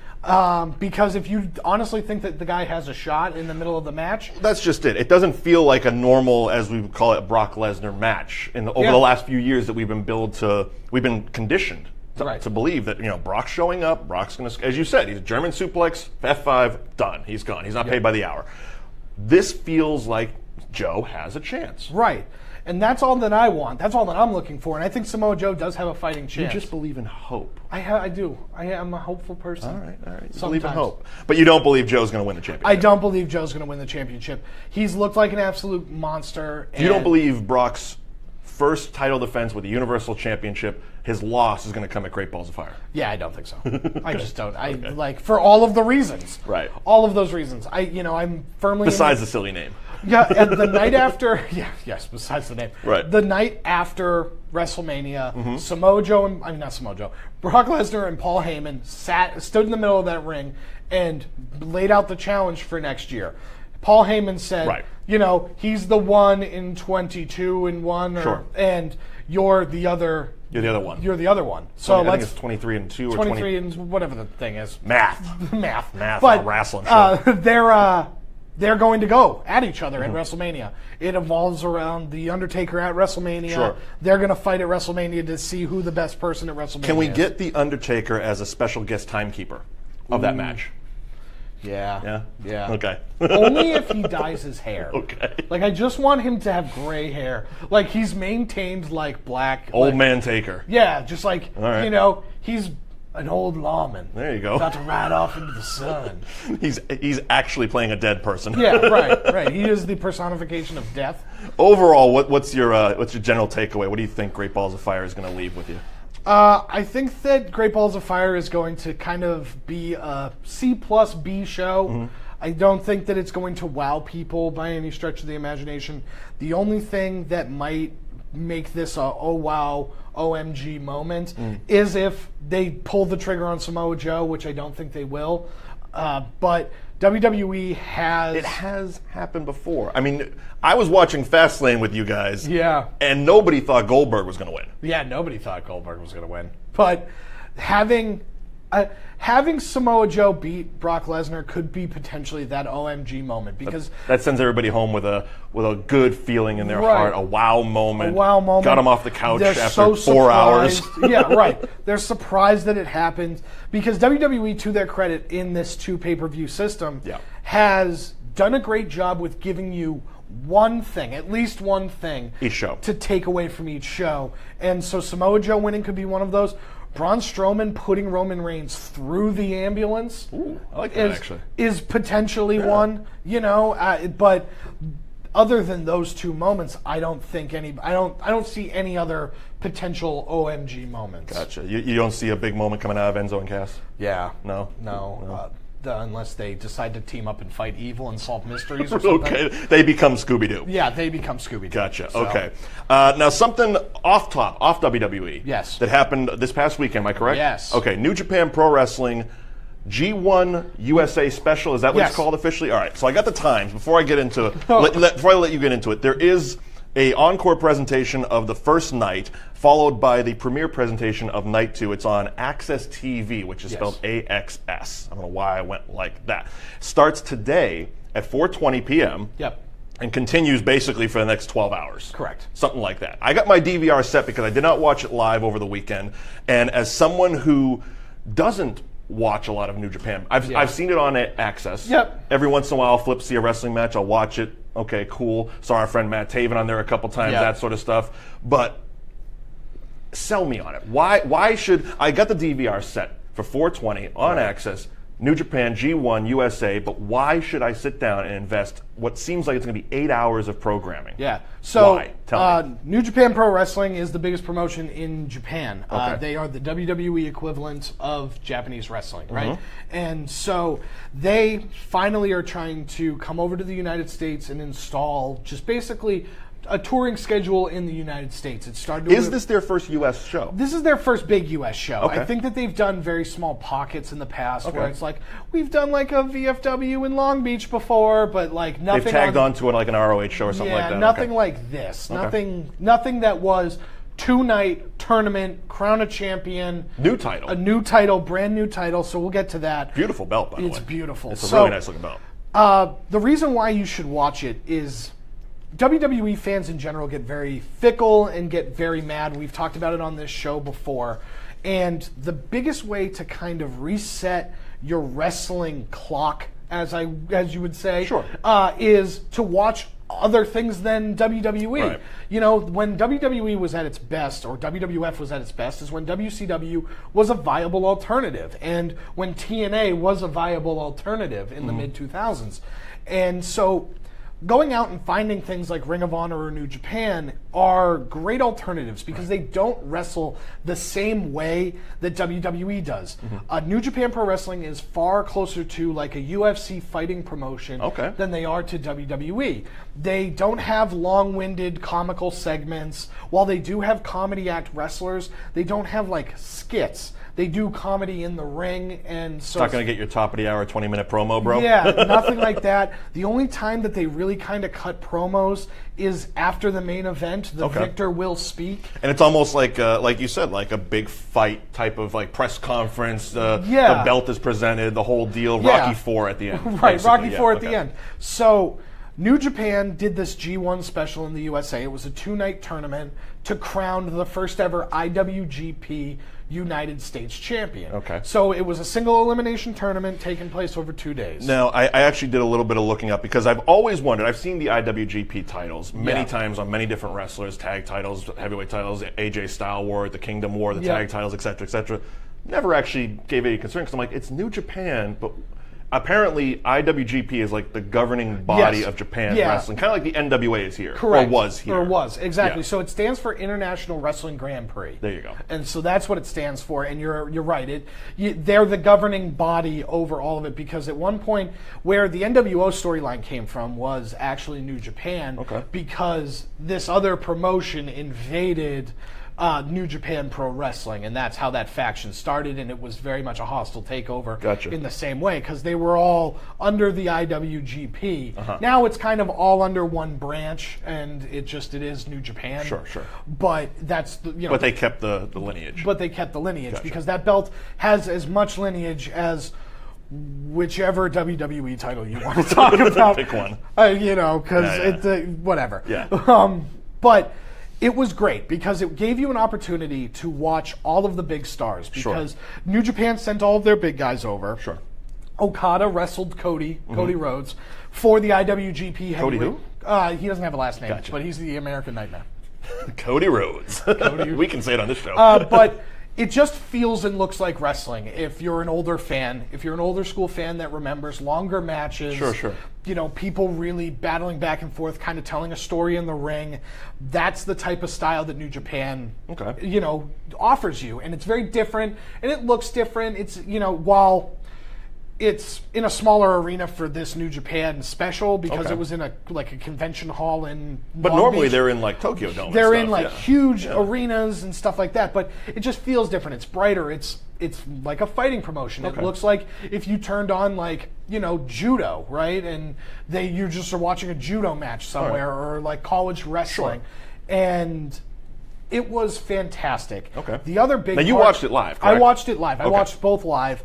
Because if you honestly think that the guy has a shot in the middle of the match, that's just it. It doesn't feel like a normal, as we would call it, Brock Lesnar match. Over the last few years that we've been conditioned to believe that Brock's showing up. Brock's going to, as you said, he's a German suplex, F5, done. He's gone. He's not paid by the hour. This feels like Joe has a chance. Right. And that's all that I want. That's all that I'm looking for. And I think Samoa Joe does have a fighting chance. You just believe in hope. I do. I am a hopeful person. All right. You believe in hope. But you don't believe Joe's going to win the championship. I don't believe Joe's going to win the championship. He's looked like an absolute monster. You don't believe Brock's first title defense with the Universal Championship, his loss is going to come at Great Balls of Fire? Yeah, I don't think so. I just don't. For all of the reasons. Right. All of those reasons. I'm firmly... Besides the silly name. Yeah, and the night after, besides the name. Right. The night after WrestleMania, Samoa Joe Brock Lesnar and Paul Heyman stood in the middle of that ring and laid out the challenge for next year. Paul Heyman said, he's the one in 22 and 1, and you're the other. You're the other one. You're the other one. So I think it's 23 and 2 or 23 and whatever the thing is. Math. But Rasslin show. They're going to go at each other at WrestleMania. It evolves around The Undertaker at WrestleMania. Sure. They're going to fight at WrestleMania to see who the best person at WrestleMania is. Can we get The Undertaker as a special guest timekeeper of that match? Yeah. Okay. Only if he dyes his hair. Okay. Like, I just want him to have gray hair. Like, he's maintained, like, black. Old man Taker. Yeah, just like, right. He's an old lawman. There you go. About to ride off into the sun. He's actually playing a dead person. Yeah, right. He is the personification of death. Overall, what's your general takeaway? What do you think Great Balls of Fire is going to leave with you? I think that Great Balls of Fire is going to kind of be a C+B show. I don't think that it's going to wow people by any stretch of the imagination. The only thing that might make this a oh wow, OMG moment is if they pull the trigger on Samoa Joe, which I don't think they will. But WWE has... It has happened before. I mean, I was watching Fastlane with you guys. Yeah. And nobody thought Goldberg was going to win. Yeah, nobody thought Goldberg was going to win. But having Samoa Joe beat Brock Lesnar could be potentially that OMG moment because that sends everybody home with a good feeling in their heart, a wow moment. Got them off the couch after 4 hours. Yeah, right. They're surprised that it happened because WWE, to their credit, in this 2 pay-per-view system, has done a great job with giving you one thing, at least one thing, each show to take away from each show. And so Samoa Joe winning could be one of those. Braun Strowman putting Roman Reigns through the ambulance I like that, actually. Is potentially one, but other than those 2 moments, I don't see any other potential OMG moments. Gotcha. You don't see a big moment coming out of Enzo and Cass? Yeah. No. unless they decide to team up and fight evil and solve mysteries or something. Okay, they become Scooby-Doo. Yeah, they become Scooby-Doo. Gotcha. So. Okay. Now something off WWE. Yes. That happened this past weekend. Am I correct? Yes. Okay. New Japan Pro Wrestling G1 USA Special. Is that what Yes. it's called officially? All right. So I got the times. Before I get into it, before I let you get into it, there is a encore presentation of the first night, followed by the premiere presentation of night 2. It's on Access TV, which is spelled AXS. I don't know why I went like that. Starts today at 4:20 p.m. Yep. And continues basically for the next 12 hours. Correct. Something like that. I got my DVR set because I did not watch it live over the weekend. And as someone who doesn't watch a lot of New Japan, I've seen it on Access. Yep. Every once in a while I'll flip, see a wrestling match, I'll watch it. Okay, cool. Saw our friend Matt Taven on there a couple times, that sort of stuff. But sell me on it. Why should I got the DVR set for 420 on Access, New Japan G1 USA, but why should I sit down and invest what seems like it's going to be 8 hours of programming? Yeah. So why? Tell me. New Japan Pro Wrestling is the biggest promotion in Japan. Okay. They are the WWE equivalent of Japanese wrestling, right? And so they finally are trying to come over to the United States and install just basically a touring schedule in the United States. It started. Is this their first U.S. show? This is their first big U.S. show. Okay. I think that they've done very small pockets in the past where it's like, we've done like a VFW in Long Beach before, but like nothing. They've tagged onto it like an ROH show or something like that. Nothing like this. Nothing that was 2-night tournament, crown a champion. New title. A new title, brand new title, so we'll get to that. Beautiful belt, by the way. It's beautiful. It's a really nice looking belt. The reason why you should watch it is WWE fans in general get very fickle and get very mad. We've talked about it on this show before. And the biggest way to kind of reset your wrestling clock, as you would say, is to watch other things than WWE. Right. You know, when WWE was at its best, or WWF was at its best, is when WCW was a viable alternative, and when TNA was a viable alternative in the mid-2000s. And so going out and finding things like Ring of Honor or New Japan are great alternatives because they don't wrestle the same way that WWE does. New Japan Pro Wrestling is far closer to like a UFC fighting promotion than they are to WWE. They don't have long-winded comical segments. While they do have comedy act wrestlers, they don't have like skits. They do comedy in the ring, and so it's not going to get your top of the hour 20-minute promo, bro. Yeah, nothing like that. The only time that they really kind of cut promos is after the main event. The victor will speak, and it's almost like you said, like a big fight type of like press conference. The belt is presented, the whole deal. Rocky IV at the end, right? Rocky IV at the end. So New Japan did this G1 special in the USA. It was a 2-night tournament to crown the first ever IWGP United States champion. So it was a single elimination tournament taking place over 2 days. Now, I actually did a little bit of looking up because I've always wondered. I've seen the IWGP titles many times on many different wrestlers, tag titles, heavyweight titles, AJ Style War, the Kingdom War, the tag titles, etc., etc. Never actually gave any concern because I'm like, it's New Japan, but apparently IWGP is like the governing body of Japan wrestling, kind of like the NWA is here. Correct. Or was here. Exactly. So it stands for International Wrestling Grand Prix. There you go. And so that's what it stands for, and you're right. They're the governing body over all of it because at one point where the NWO storyline came from was actually New Japan because this other promotion invaded New Japan Pro Wrestling, and that's how that faction started, and it was very much a hostile takeover in the same way because they were all under the IWGP. Now it's kind of all under one branch, and it is New Japan. Sure. But that's but they kept the lineage. But they kept the lineage because that belt has as much lineage as whichever WWE title you want to talk about. Pick one. Because it's whatever. Yeah. But it was great because it gave you an opportunity to watch all of the big stars because New Japan sent all of their big guys over. Okada wrestled Cody Rhodes for the IWGP heavyweight. Cody who? He doesn't have a last name, but he's the American Nightmare. Cody Rhodes. We can say it on this show. But it just feels and looks like wrestling. If you're an older fan, if you're an older school fan that remembers longer matches, people really battling back and forth, kind of telling a story in the ring, that's the type of style that New Japan, offers you. And it's very different, and it looks different. It's, while It's in a smaller arena for this New Japan special because it was in a convention hall in But Long normally Beach. they're in like Tokyo Dome. They're and in stuff. like huge arenas and stuff like that, but it just feels different. It's brighter. It's like a fighting promotion. It looks like if you turned on like, judo, right? And you just are watching a judo match somewhere or like college wrestling. And it was fantastic. Okay. The other big Now you watched it live, correct? I watched it live. I watched both live.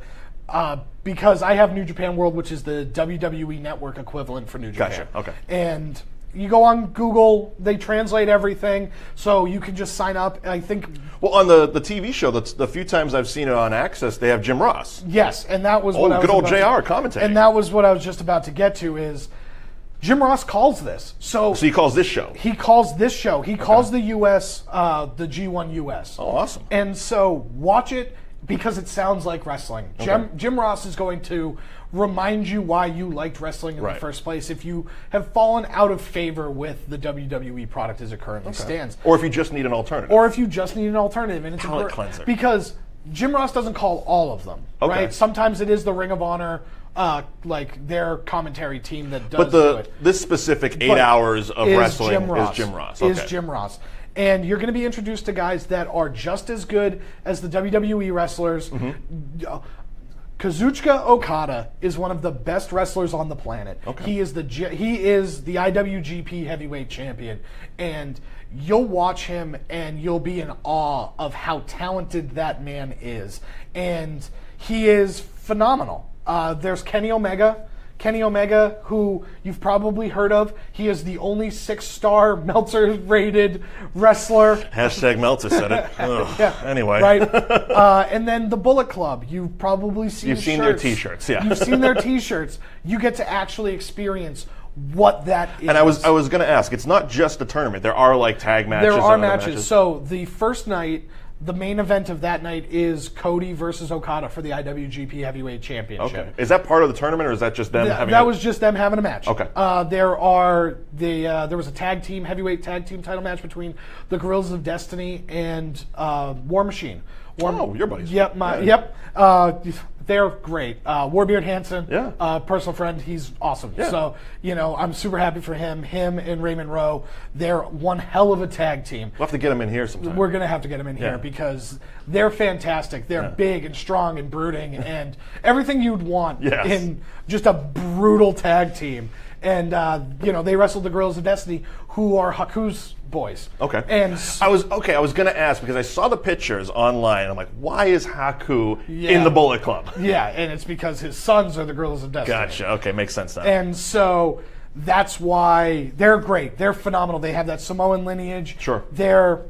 Because I have New Japan World, which is the WWE network equivalent for New Japan. Gotcha. Okay. And you go on Google, they translate everything, so you can just sign up. I think. Well, on the TV show, the few times I've seen it on Access, they have Jim Ross. Yes, and that was what I was good old about JR commentating. And that was what I was just about to get to is Jim Ross calls this. So he calls this show. He calls this show. He calls the US, the G1 US. Oh, awesome. And so watch it because it sounds like wrestling. Jim Ross is going to remind you why you liked wrestling in the first place if you have fallen out of favor with the WWE product as it currently stands. Or if you just need an alternative. And it's palate cleanser. Because Jim Ross doesn't call all of them, right? Sometimes it is the Ring of Honor, like their commentary team that does do it. This specific 8 hours of wrestling is Jim Ross. Is Jim Ross. And you're going to be introduced to guys that are just as good as the WWE wrestlers. Kazuchika Okada is one of the best wrestlers on the planet. He is the IWGP Heavyweight Champion, and you'll watch him and you'll be in awe of how talented that man is. And he is phenomenal. There's Kenny Omega. Kenny Omega, who you've probably heard of. He is the only 6-star Meltzer-rated wrestler. Hashtag Meltzer said it. Anyway. Right. And then the Bullet Club. You've probably seen You've seen their T-shirts, You've seen their T-shirts. You get to actually experience what that is. And I was going to ask, it's not just a tournament. There are like tag matches. There are matches. So the first night, the main event of that night is Cody versus Okada for the IWGP Heavyweight Championship. Okay. Is that part of the tournament, or is that just them having? That was just them having a match. Okay. There was a heavyweight tag team title match between the Guerrillas of Destiny and War Machine. Your buddies. Yep. They're great. Warbeard Hansen, personal friend, he's awesome. Yeah. So, I'm super happy for him. Him and Raymond Rowe, they're one hell of a tag team. We'll have to get them in here sometime. We're going to have to get them in here because they're fantastic. They're big and strong and brooding and everything you'd want in just a brutal tag team. And, they wrestled the Guerrillas of Destiny, who are Haku's boys. Okay. And I was going to ask because I saw the pictures online. I'm like, why is Haku in the Bullet Club? Yeah, and it's because his sons are the Guerrillas of Destiny. Gotcha. Okay, makes sense now. And so that's why they're great. They're phenomenal. They have that Samoan lineage. Sure. They're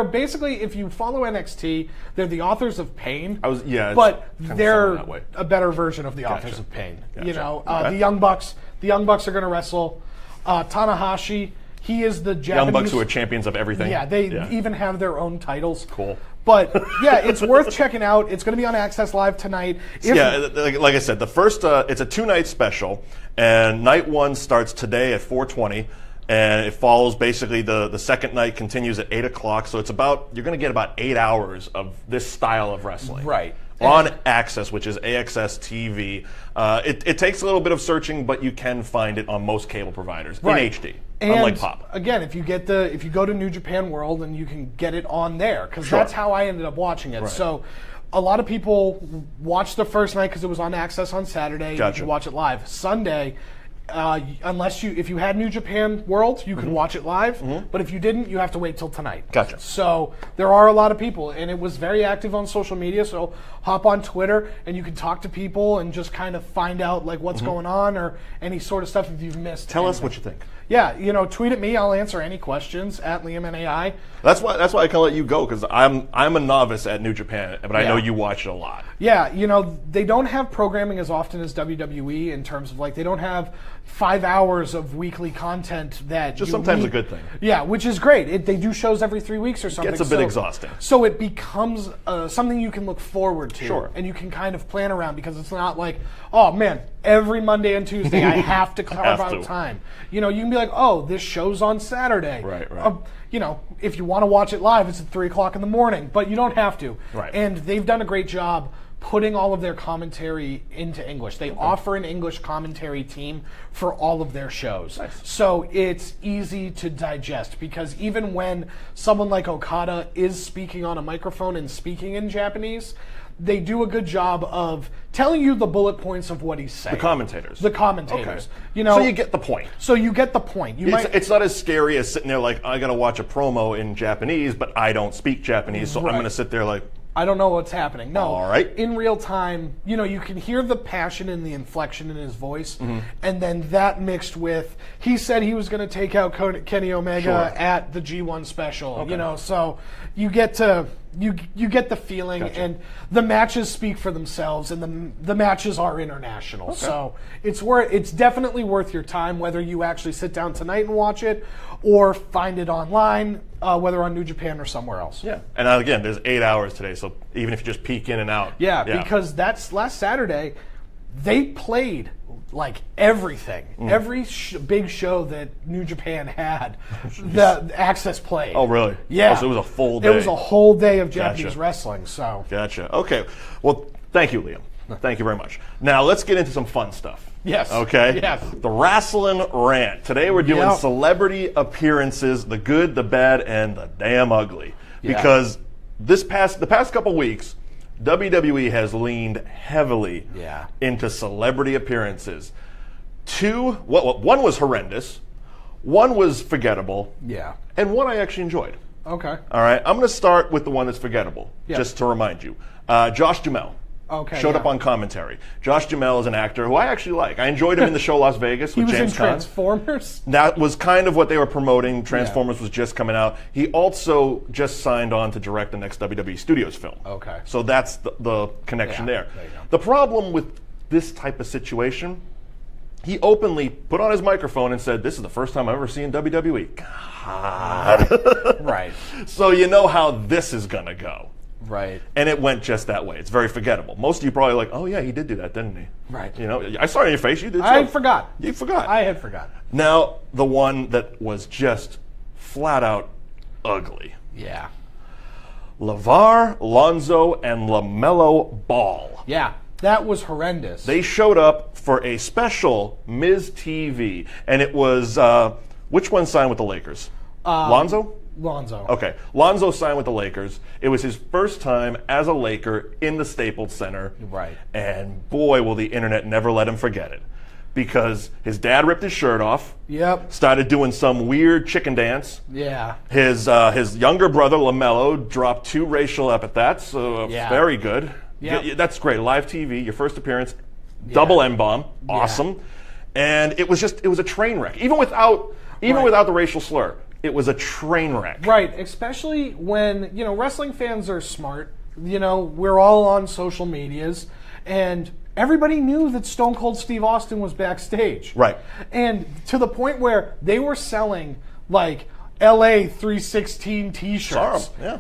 basically, if you follow NXT, they're the authors of Pain. But they're a better version of the authors of Pain. Gotcha. The Young Bucks. The Young Bucks are going to wrestle. Tanahashi. He is the Japanese. Young Bucks who are champions of everything. Yeah, they even have their own titles. Cool. But it's worth checking out. It's going to be on Access Live tonight. Like I said, the first it's a 2-night special, and night 1 starts today at 4:20, and it follows basically the second night continues at 8 o'clock. So it's you're going to get about 8 hours of this style of wrestling. Right. On Access, which is AXS TV. It takes a little bit of searching, but you can find it on most cable providers in HD. And unlike Pop. Again, if you go to New Japan World, and you can get it on there, because that's how I ended up watching it. Right. So a lot of people watched the first night because it was on Access on Saturday. Gotcha. You could watch it live. Sunday, if you had New Japan World, you could watch it live. But if you didn't, you have to wait till tonight. Gotcha. So there are a lot of people, and it was very active on social media. So hop on Twitter, and you can talk to people and just kind of find out what's going on or any sort of stuff if you've missed. Tell us what you think. Yeah, tweet at me. I'll answer any questions at LiamNAI. That's why I can let you go, because I'm a novice at New Japan, but I know you watch it a lot. Yeah, they don't have programming as often as WWE in terms of they don't have 5 hours of weekly content that just sometimes a good thing. Yeah, which is great. They do shows every 3 weeks or something. It gets a bit exhausting. So it becomes something you can look forward to. Sure. And you can kind of plan around, because it's not like, oh man, every Monday and Tuesday I have to carve out time. You can be like, oh, this show's on Saturday. Right. If you want to watch it live, it's at 3 o'clock in the morning, but you don't have to. Right. And they've done a great job putting all of their commentary into English. They offer an English commentary team for all of their shows. Nice. So it's easy to digest, because even when someone like Okada is speaking on a microphone and speaking in Japanese, they do a good job of telling you the bullet points of what he's saying. The commentators. Okay. So you get the point. It's not as scary as sitting there like, I got to watch a promo in Japanese, but I don't speak Japanese, so I'm going to sit there like, I don't know what's happening. No. All right. In real time, you can hear the passion and the inflection in his voice, and then that mixed with, he said he was going to take out Kenny Omega at the G1 special. Okay. So you get to you get the feeling, and the matches speak for themselves, and the matches are international. Okay. So it's definitely worth your time, whether you actually sit down tonight and watch it, or find it online, whether on New Japan or somewhere else. Yeah. And again, there's 8 hours today, so even if you just peek in and out. Yeah, because that's last Saturday, they played like everything. Every big show that New Japan had, the Access played. Oh, really? Yeah. Oh, so it was a full day. It was a whole day of Japanese wrestling. So. Gotcha. Okay. Well, thank you, Liam. Thank you very much. Now, let's get into some fun stuff. Yes. Okay? Yes. The Rasslin Rant. Today we're doing celebrity appearances, the good, the bad, and the damn ugly. Yeah. Because the past couple weeks, WWE has leaned heavily into celebrity appearances. One was horrendous, one was forgettable, and one I actually enjoyed. Okay. All right, I'm going to start with the one that's forgettable, just to remind you. Josh Duhamel. Showed up on commentary. Josh Duhamel is an actor who I actually like. I enjoyed him in the show Las Vegas with James Caan. He was in Transformers? That was kind of what they were promoting. Transformers was just coming out. He also just signed on to direct the next WWE Studios film. Okay. So that's the connection there. There you go. The problem with this type of situation, he openly put on his microphone and said, "This is the first time I've ever seen WWE." God. Right. So you know how this is going to go. Right. And it went just that way. It's very forgettable. Most of you probably like, oh yeah, he did do that, didn't he? Right. I saw it in your face. You did too. I forgot. You forgot. I had forgotten. Now, the one that was just flat out ugly. Yeah. LeVar, Lonzo, and LaMelo Ball. Yeah. That was horrendous. They showed up for a special Miz TV, and it was, which one signed with the Lakers? Lonzo? Lonzo. Okay. Lonzo signed with the Lakers. It was his first time as a Laker in the Staples Center. Right. And boy, will the internet never let him forget it. Because his dad ripped his shirt off. Yep. Started doing some weird chicken dance. Yeah. His younger brother, LaMelo, dropped 2 racial epithets. Very good. Yeah. That's great. Live TV, your first appearance, double M-bomb. Awesome. And it was a train wreck. Even without the racial slur. It was a train wreck. Right, especially when, wrestling fans are smart. We're all on social medias, and everybody knew that Stone Cold Steve Austin was backstage. Right. And to the point where they were selling, like, LA 316 t-shirts. Yeah.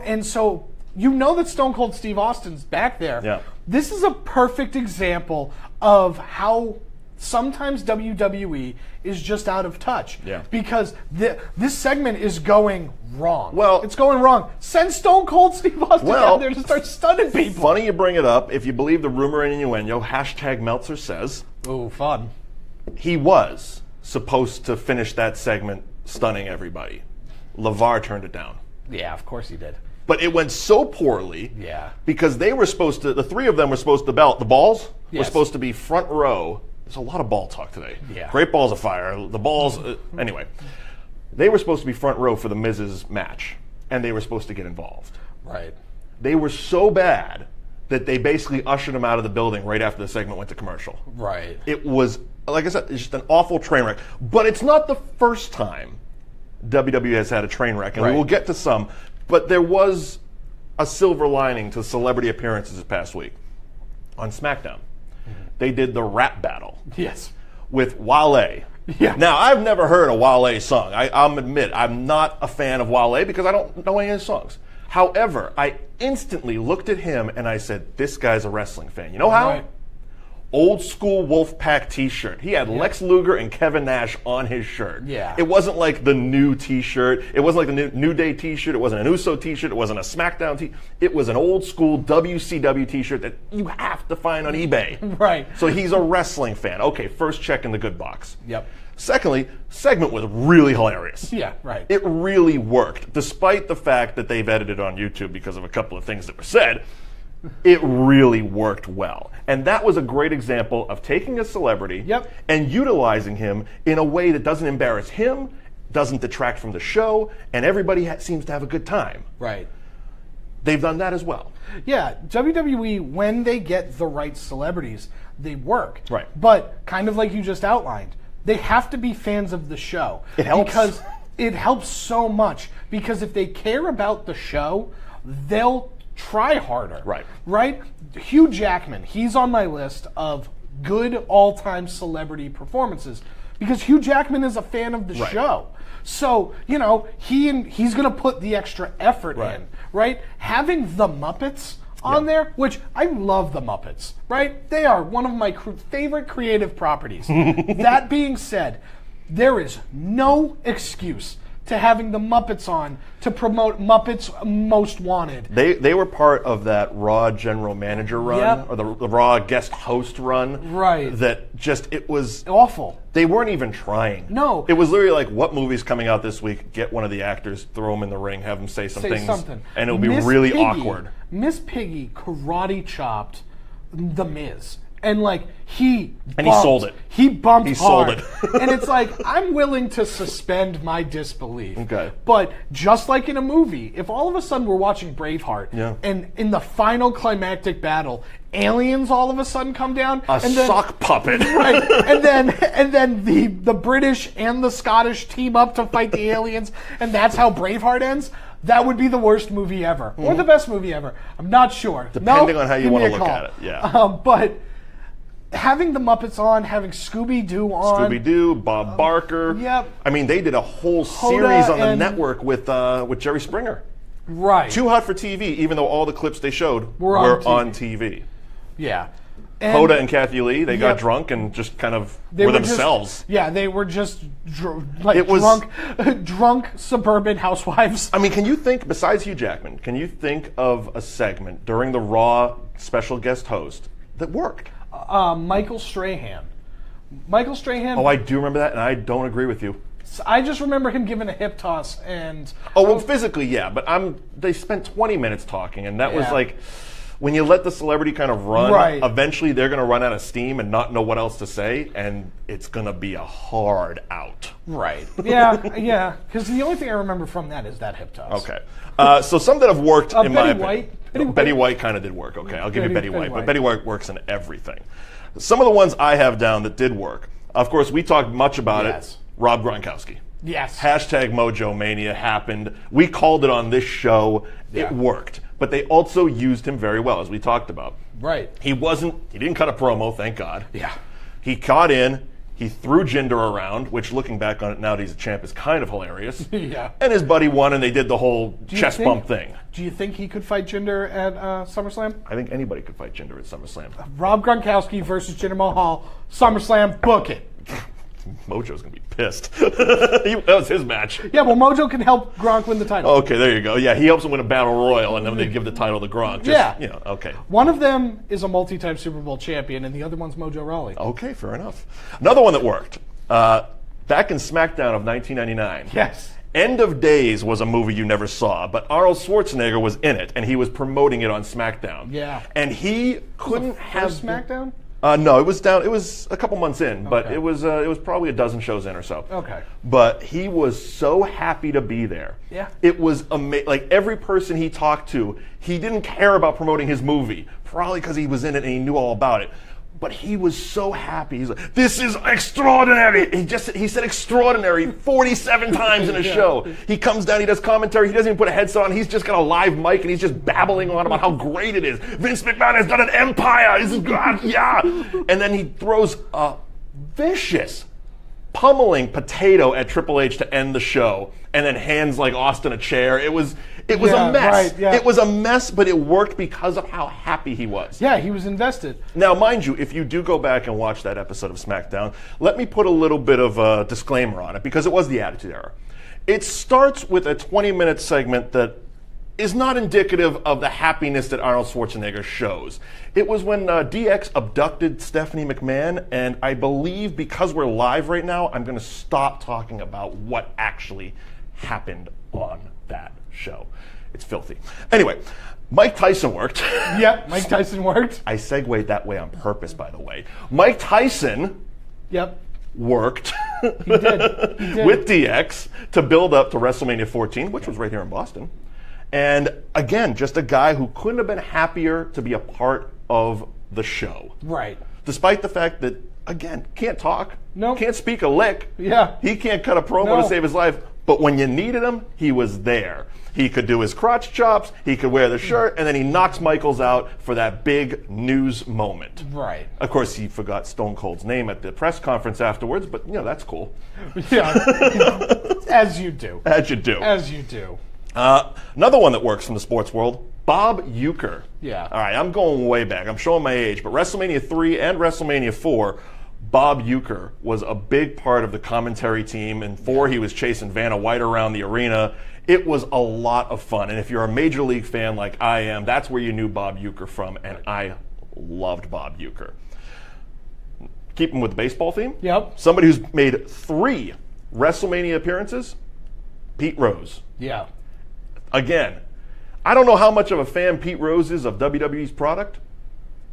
And so that Stone Cold Steve Austin's back there. Yeah. This is a perfect example of how sometimes WWE is just out of touch. Yeah. Because this segment is going wrong. Well, it's going wrong. Send Stone Cold Steve Austin out there to start stunning people. Funny you bring it up. If you believe the rumor and innuendo, #Meltzer says. Ooh, fun. He was supposed to finish that segment stunning everybody. LeVar turned it down. Yeah, of course he did. But it went so poorly. Yeah. Because they were supposed to, the 3 of them were supposed to, the balls were Yes. supposed to be front row. There's a lot of ball talk today. Yeah. Great balls of fire. The balls, anyway. They were supposed to be front row for the Miz's match, and they were supposed to get involved. Right. They were so bad that they basically ushered them out of the building right after the segment went to commercial. Right. It was, like I said, it's just an awful train wreck. But it's not the first time WWE has had a train wreck, and we will get to some. But there was a silver lining to celebrity appearances this past week. On SmackDown, they did the rap battle. Yes. With Wale. Yeah. Now, I've never heard a Wale song. I'll admit, I'm not a fan of Wale because I don't know any of his songs. However, I instantly looked at him and I said, this guy's a wrestling fan. You know how? Right. old school Wolfpack t-shirt. He had Lex Luger and Kevin Nash on his shirt. Yeah. It wasn't like the new t-shirt. It wasn't like the New Day t-shirt. It wasn't an Uso t-shirt. It wasn't a SmackDown t-shirt. It was an old school WCW t-shirt that you have to find on eBay. Right. So he's a wrestling fan. Okay, first check in the good box. Yep. Secondly, segment was really hilarious. Yeah, right. It really worked, despite the fact that they've edited on YouTube because of a couple of things that were said. It really worked well. And that was a great example of taking a celebrity and utilizing him in a way that doesn't embarrass him, doesn't detract from the show, and everybody seems to have a good time. Right. They've done that as well. Yeah, WWE, when they get the right celebrities, they work. Right. But kind of like you just outlined, they have to be fans of the show. It helps. Because it helps so much. Because if they care about the show, they'll try harder. Right. Right? Hugh Jackman, he's on my list of good all-time celebrity performances because Hugh Jackman is a fan of the show. So, you know, he's going to put the extra effort in, right? Having the Muppets on there, which I love the Muppets, right? They are one of my favorite creative properties. That being said, there is no excuse to having the Muppets on to promote Muppets Most Wanted. They were part of that Raw general manager run, or the Raw guest host run. Right. That just, it was awful. They weren't even trying. No. It was literally like, what movie's coming out this week? Get one of the actors, throw them in the ring, have them say some things. And it'll be really awkward. Miss Piggy karate chopped The Miz. And like he sold it. He bumped Sold hard. it. And it's like, I'm willing to suspend my disbelief. Okay. But just like in a movie, if all of a sudden we're watching Braveheart and in the final climactic battle, aliens all of a sudden come down, a sock puppet. Right. And then the British and the Scottish team up to fight the aliens, and that's how Braveheart ends. That would be the worst movie ever. Or the best movie ever. I'm not sure. Depending on how you want to look at it. Yeah. But having the Muppets on, having Scooby-Doo on. Scooby-Doo, Bob Barker. Yep. I mean, they did a whole series on the network with Jerry Springer. Right. Too Hot for TV, even though all the clips they showed were on TV. Yeah. And Hoda and Kathy Lee, they got drunk and just kind of were themselves. They were just drunk suburban housewives. I mean, can you think, besides Hugh Jackman, can you think of a segment during the Raw special guest host that worked? Michael Strahan. Michael Strahan. Oh, I do remember that, and I don't agree with you. I just remember him giving a hip toss and... Oh, well, physically, yeah, but they spent 20 minutes talking, and that was like... When you let the celebrity kind of run, eventually they're going to run out of steam and not know what else to say, and it's going to be a hard out. Right. Yeah. Because the only thing I remember from that is that hip toss. Okay. So some that have worked in my opinion. Betty White kind of did work. Okay, I'll give you Betty White. But Betty White works in everything. Some of the ones I have down that did work. Of course, we talked much about it. Rob Gronkowski. Yes. Hashtag Mojo Mania happened. We called it on this show. It worked. But they also used him very well, as we talked about. Right. He didn't cut a promo, thank God. Yeah. He caught in, he threw Jinder around, which looking back on it now that he's a champ is kind of hilarious. Yeah. And his buddy won, and they did the whole chest bump thing. Do you think he could fight Jinder at SummerSlam? I think anybody could fight Jinder at SummerSlam. Rob Gronkowski versus Jinder Mahal, SummerSlam, book it. Mojo's going to be pissed. That was his match. Yeah, well, Mojo can help Gronk win the title. Okay, there you go. Yeah, he helps him win a battle royal, and then they give the title to Gronk. Okay. One of them is a multi-time Super Bowl champion, and the other one's Mojo Rawley. Okay, fair enough. Another one that worked. Back in SmackDown of 1999. Yes. End of Days was a movie you never saw, but Arnold Schwarzenegger was in it, and he was promoting it on SmackDown. Yeah. And he couldn't have SmackDown? No, it was down. It was a couple months in, but it was probably a dozen shows in or so. Okay. But he was so happy to be there. Yeah. It was amazing. Like every person he talked to, he didn't care about promoting his movie, probably because he was in it and he knew all about it. But he was so happy. He's like, "This is extraordinary." He said extraordinary 47 times in a show. He comes down, he does commentary, he doesn't even put a headset on, he's just got a live mic and he's just babbling on about how great it is. Vince McMahon has done an empire. This is God, yeah. And then he throws a vicious pummeling Potato at Triple H to end the show, and then hands like Austin a chair. It was a mess. Right, yeah. It was a mess, but it worked because of how happy he was. Yeah, he was invested. Now, mind you, if you do go back and watch that episode of SmackDown, let me put a little bit of a disclaimer on it, because it was the Attitude Era. It starts with a 20-minute segment that is not indicative of the happiness that Arnold Schwarzenegger shows. It was when DX abducted Stephanie McMahon, and I believe because we're live right now, I'm going to stop talking about what actually happened on that show. It's filthy. Anyway, Mike Tyson worked. Yep, Mike Tyson worked. I segued that way on purpose, by the way. Mike Tyson worked He did. with DX to build up to WrestleMania 14, which was right here in Boston. And again, just a guy who couldn't have been happier to be a part of the show. Right. Despite the fact that, again, can't talk, Nope. can't speak a lick. Yeah. He can't cut a promo to save his life. But when you needed him, he was there. He could do his crotch chops, he could wear the shirt, and then he knocks Michaels out for that big news moment. Right. Of course, he forgot Stone Cold's name at the press conference afterwards, but, that's cool. Yeah. As you do. As you do. As you do. Another one that works from the sports world, Bob Uecker. Yeah. All right, I'm going way back. I'm showing my age, but WrestleMania 3 and WrestleMania 4, Bob Uecker was a big part of the commentary team. In 4, he was chasing Vanna White around the arena. It was a lot of fun. And if you're a Major League fan like I am, that's where you knew Bob Uecker from, and I loved Bob Uecker. Keeping with the baseball theme, somebody who's made 3 WrestleMania appearances, Pete Rose. Yeah. Again, I don't know how much of a fan Pete Rose is of WWE's product,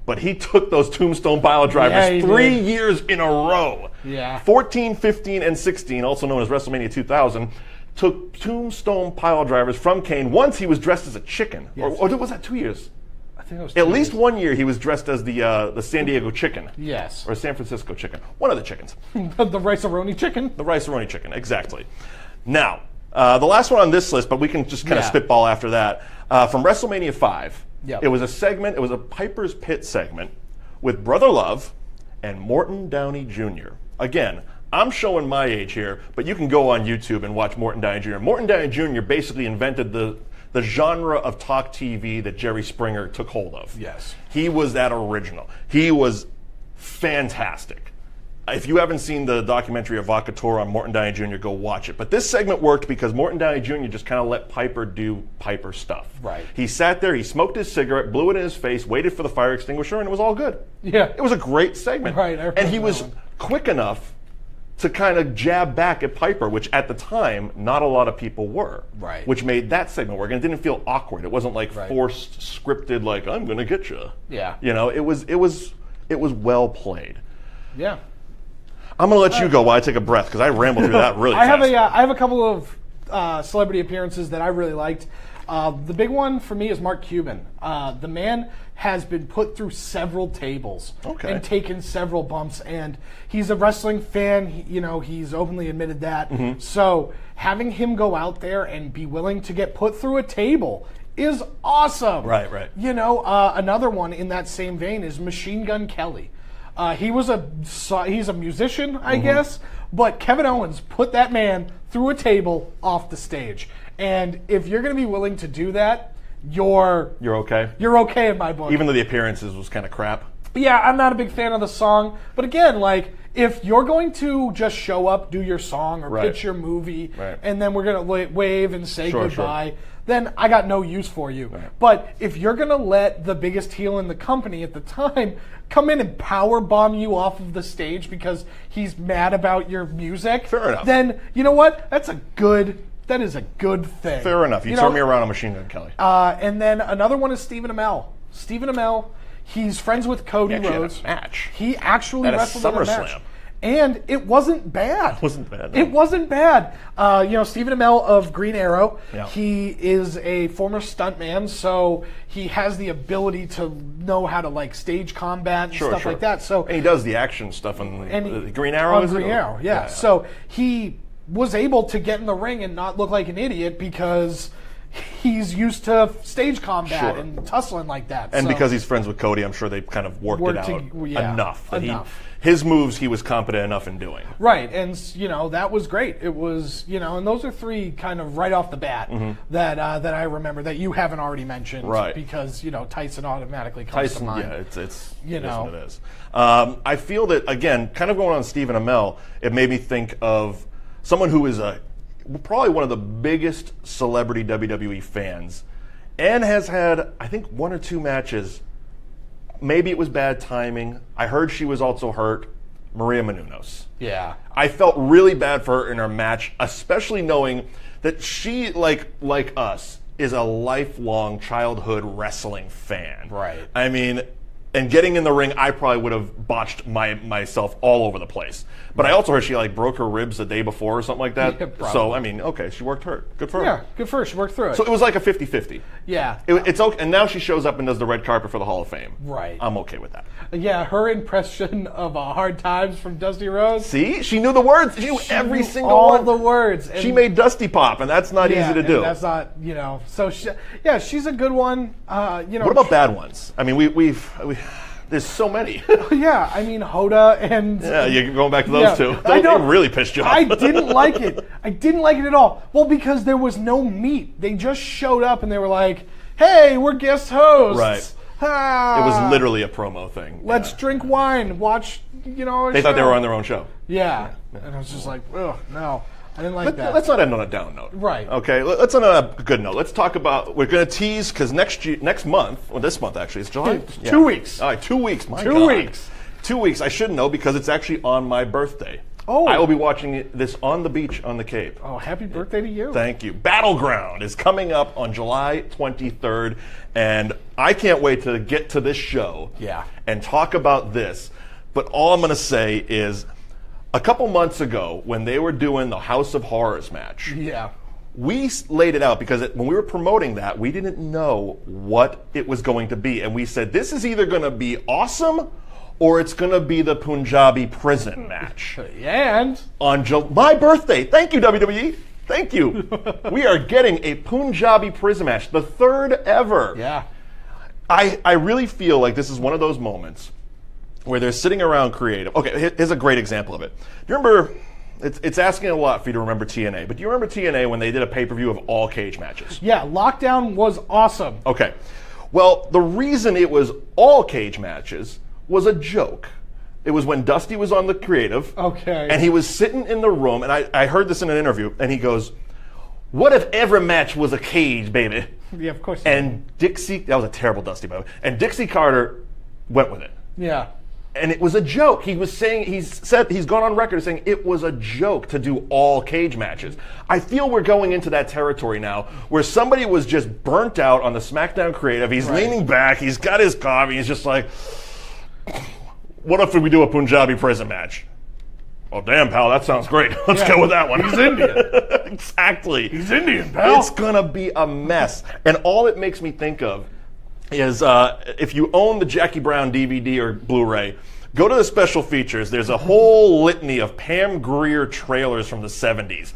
but he took those tombstone pile drivers 3 years in a row. Yeah. 14, 15, and 16, also known as WrestleMania 2000, took tombstone pile drivers from Kane. Once he was dressed as a chicken. Yes. Or was that 2 years? I think it was At least 1 year he was dressed as the San Diego chicken. Yes. Or San Francisco chicken. One of the chickens. The Rice-A-Roni chicken. The Rice-A-Roni chicken, exactly. Now, the last one on this list, but we can just kind of spitball after that. From WrestleMania 5, it was a segment, it was a Piper's Pit segment with Brother Love and Morton Downey Jr. Again, I'm showing my age here, but you can go on YouTube and watch Morton Downey Jr. Morton Downey Jr. basically invented the genre of talk TV that Jerry Springer took hold of. Yes. He was that original. He was fantastic. If you haven't seen the documentary Evocateur on Morton Downey Jr., go watch it. But this segment worked because Morton Downey Jr. just kind of let Piper do Piper stuff. Right. He sat there, he smoked his cigarette, blew it in his face, waited for the fire extinguisher, and it was all good. Yeah. It was a great segment. Right. And he was quick enough to kind of jab back at Piper, which at the time, not a lot of people were. Right. Which made that segment work. And it didn't feel awkward. It wasn't like forced, scripted, like, I'm going to get you. Yeah. It was well played. Yeah. I'm going to let you go while I take a breath, because I rambled through that really fast. I have a couple of celebrity appearances that I really liked. The big one for me is Mark Cuban. The man has been put through several tables and taken several bumps, and he's a wrestling fan. He's openly admitted that. Mm-hmm. So having him go out there and be willing to get put through a table is awesome. Right. Another one in that same vein is Machine Gun Kelly. He's a musician, I guess, but Kevin Owens put that man through a table off the stage. And if you're going to be willing to do that, you're okay. You're okay in my book. Even though the appearances was kind of crap. Yeah, I'm not a big fan of the song, but again, like, if you're going to just show up, do your song, or pitch your movie, and then we're going to wave and say goodbye, then I got no use for you. Right. But if you're going to let the biggest heel in the company at the time come in and power bomb you off of the stage because he's mad about your music, fair enough. Then you know what? That is a good thing. Fair enough. You turned me around on Machine Gun Kelly. And then another one is Stephen Amell. Stephen Amell, he's friends with Cody Rhodes. Had a match. He actually wrestled in a match. SummerSlam. And it wasn't bad. It wasn't bad. No. It wasn't bad. Stephen Amell of Green Arrow, he is a former stuntman, so he has the ability to know how to like stage combat and stuff like that. So and he does the action stuff on the Green Arrow. Green Arrow, yeah. So he was able to get in the ring and not look like an idiot because he's used to stage combat and tussling like that. And because he's friends with Cody, I'm sure they kind of worked it out enough. His moves he was competent enough in doing. Right, and that was great. It was, and those are three kind of right off the bat that I remember that you haven't already mentioned. Right. Because, Tyson automatically comes to mind. Yeah, it's what it is. I feel that, again, kind of going on Stephen Amell, it made me think of someone who is probably one of the biggest celebrity WWE fans and has had, I think, 1 or 2 matches. Maybe it was bad timing. I heard she was also hurt. Maria Menounos. Yeah. I felt really bad for her in her match, especially knowing that she, like us, is a lifelong childhood wrestling fan. Right. I mean, and getting in the ring, I probably would have botched myself all over the place. But I also heard she broke her ribs the day before or something like that. Yeah, so, I mean, okay, she worked hurt. Good for her. Yeah, good for her. She worked through it. So it was like a 50-50. Yeah. It's okay. And now she shows up and does the red carpet for the Hall of Fame. Right. I'm okay with that. Yeah, her impression of Hard Times from Dusty Rhodes. See? She knew the words. She knew every single all one. All the words. And she made Dusty pop, and that's not easy to do. That's not, So, she's a good one. What about bad ones? I mean, we've there's so many. Yeah, I mean, Hoda and... Yeah, you're going back to those two. They really pissed you off. I didn't like it. I didn't like it at all. Well, because there was no meat. They just showed up and they were like, hey, we're guest hosts. Right. It was literally a promo thing. Let's drink wine, watch, They thought they were on their own show. Yeah. And I was just like, oh, no. I didn't like that. Let's not end on a down note. Right. Okay, let's end on a good note. Let's talk about, we're going to tease, because next month, well, this month actually, it's July. 2 weeks. All right, 2 weeks. My God. 2 weeks. 2 weeks. I should know because it's actually on my birthday. Oh. I will be watching this on the beach on the Cape. Oh, happy birthday to you. Thank you. Battleground is coming up on July 23rd, and I can't wait to get to this show and talk about this. But all I'm going to say is, a couple months ago, when they were doing the House of Horrors match, we laid it out because when we were promoting that, we didn't know what it was going to be. And we said, this is either going to be awesome or it's going to be the Punjabi prison match. And on my birthday, thank you, WWE. Thank you. We are getting a Punjabi prison match, the 3rd ever. Yeah. I really feel like this is one of those moments where they're sitting around creative. Okay, here's a great example of it. Do you remember, it's asking a lot for you to remember TNA, but do you remember TNA when they did a pay-per-view of all cage matches? Yeah, Lockdown was awesome. Okay. Well, the reason it was all cage matches was a joke. It was when Dusty was on the creative. Okay. And he was sitting in the room, and I heard this in an interview, and he goes, what if every match was a cage, baby? Yeah, of course. And Dixie, that was a terrible Dusty, by the way, and Dixie Carter went with it. Yeah. And it was a joke. He was saying, he's gone on record saying it was a joke to do all cage matches. I feel we're going into that territory now where somebody was just burnt out on the SmackDown creative. He's leaning back. He's got his coffee. He's just like, what if we do a Punjabi prison match? Oh, damn, pal, that sounds great. Let's go with that one. He's Indian. Exactly. He's Indian, pal. It's going to be a mess. And all it makes me think of is if you own the Jackie Brown DVD or Blu-ray, go to the special features. There's a whole litany of Pam Grier trailers from the 70s.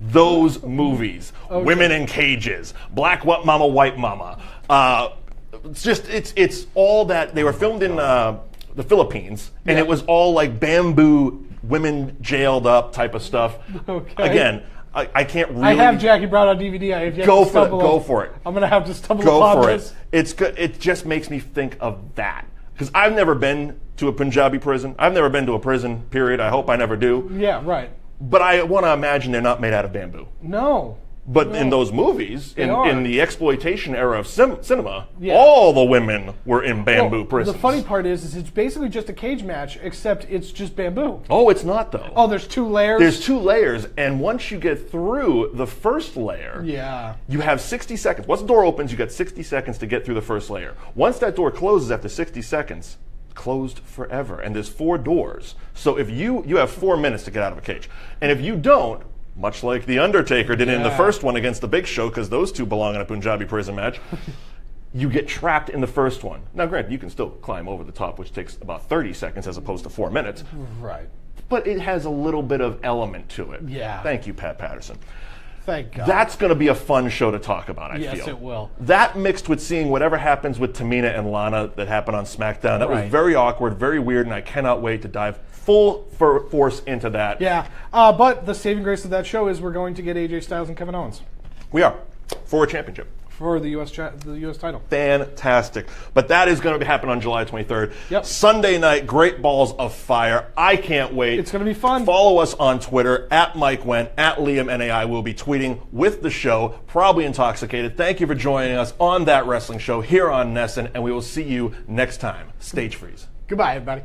Those movies, Women in Cages, Black Mama, White Mama. It's all that. They were filmed in the Philippines, and it was all like bamboo, women jailed up type of stuff. Okay. Again, I can't really. I have Jackie Brown on DVD. I have yet go to for it. stumble Go for it. I'm gonna have to stumble go upon for this. it. It's good. It just makes me think of that because I've never been to a Punjabi prison. I've never been to a prison. Period. I hope I never do. Yeah. Right. But I want to imagine they're not made out of bamboo. No. But in those movies, in the exploitation era of cinema, Yeah. all the women were in bamboo prisons. The funny part is it's basically just a cage match, except it's just bamboo. Oh, it's not though. Oh, there's 2 layers? There's 2 layers, and once you get through the first layer, you have 60 seconds. Once the door opens, you got 60 seconds to get through the first layer. Once that door closes after 60 seconds, closed forever. And there's 4 doors. So if you have 4 minutes to get out of a cage. And if you don't, much like The Undertaker did in the first one against the Big Show, because those 2 belong in a Punjabi prison match, you get trapped in the first one. Now, granted, you can still climb over the top, which takes about 30 seconds as opposed to 4 minutes. Right. But it has a little bit of element to it. Yeah. Thank you, Pat Patterson. Thank God. That's going to be a fun show to talk about, I feel. Yes, it will. That mixed with seeing whatever happens with Tamina and Lana that happened on SmackDown. That was very awkward, very weird, and I cannot wait to dive full force into that. Yeah, but the saving grace of that show is we're going to get AJ Styles and Kevin Owens. We are. For a championship. For the U.S. title. Fantastic. But that is going to happen on July 23rd. Yep. Sunday night, Great Balls of Fire. I can't wait. It's going to be fun. Follow us on Twitter, at Mike Wendt, at Liam NAI. We'll be tweeting with the show, probably intoxicated. Thank you for joining us on That Wrestling Show here on NESN, and we will see you next time. Stage freeze. Goodbye, everybody.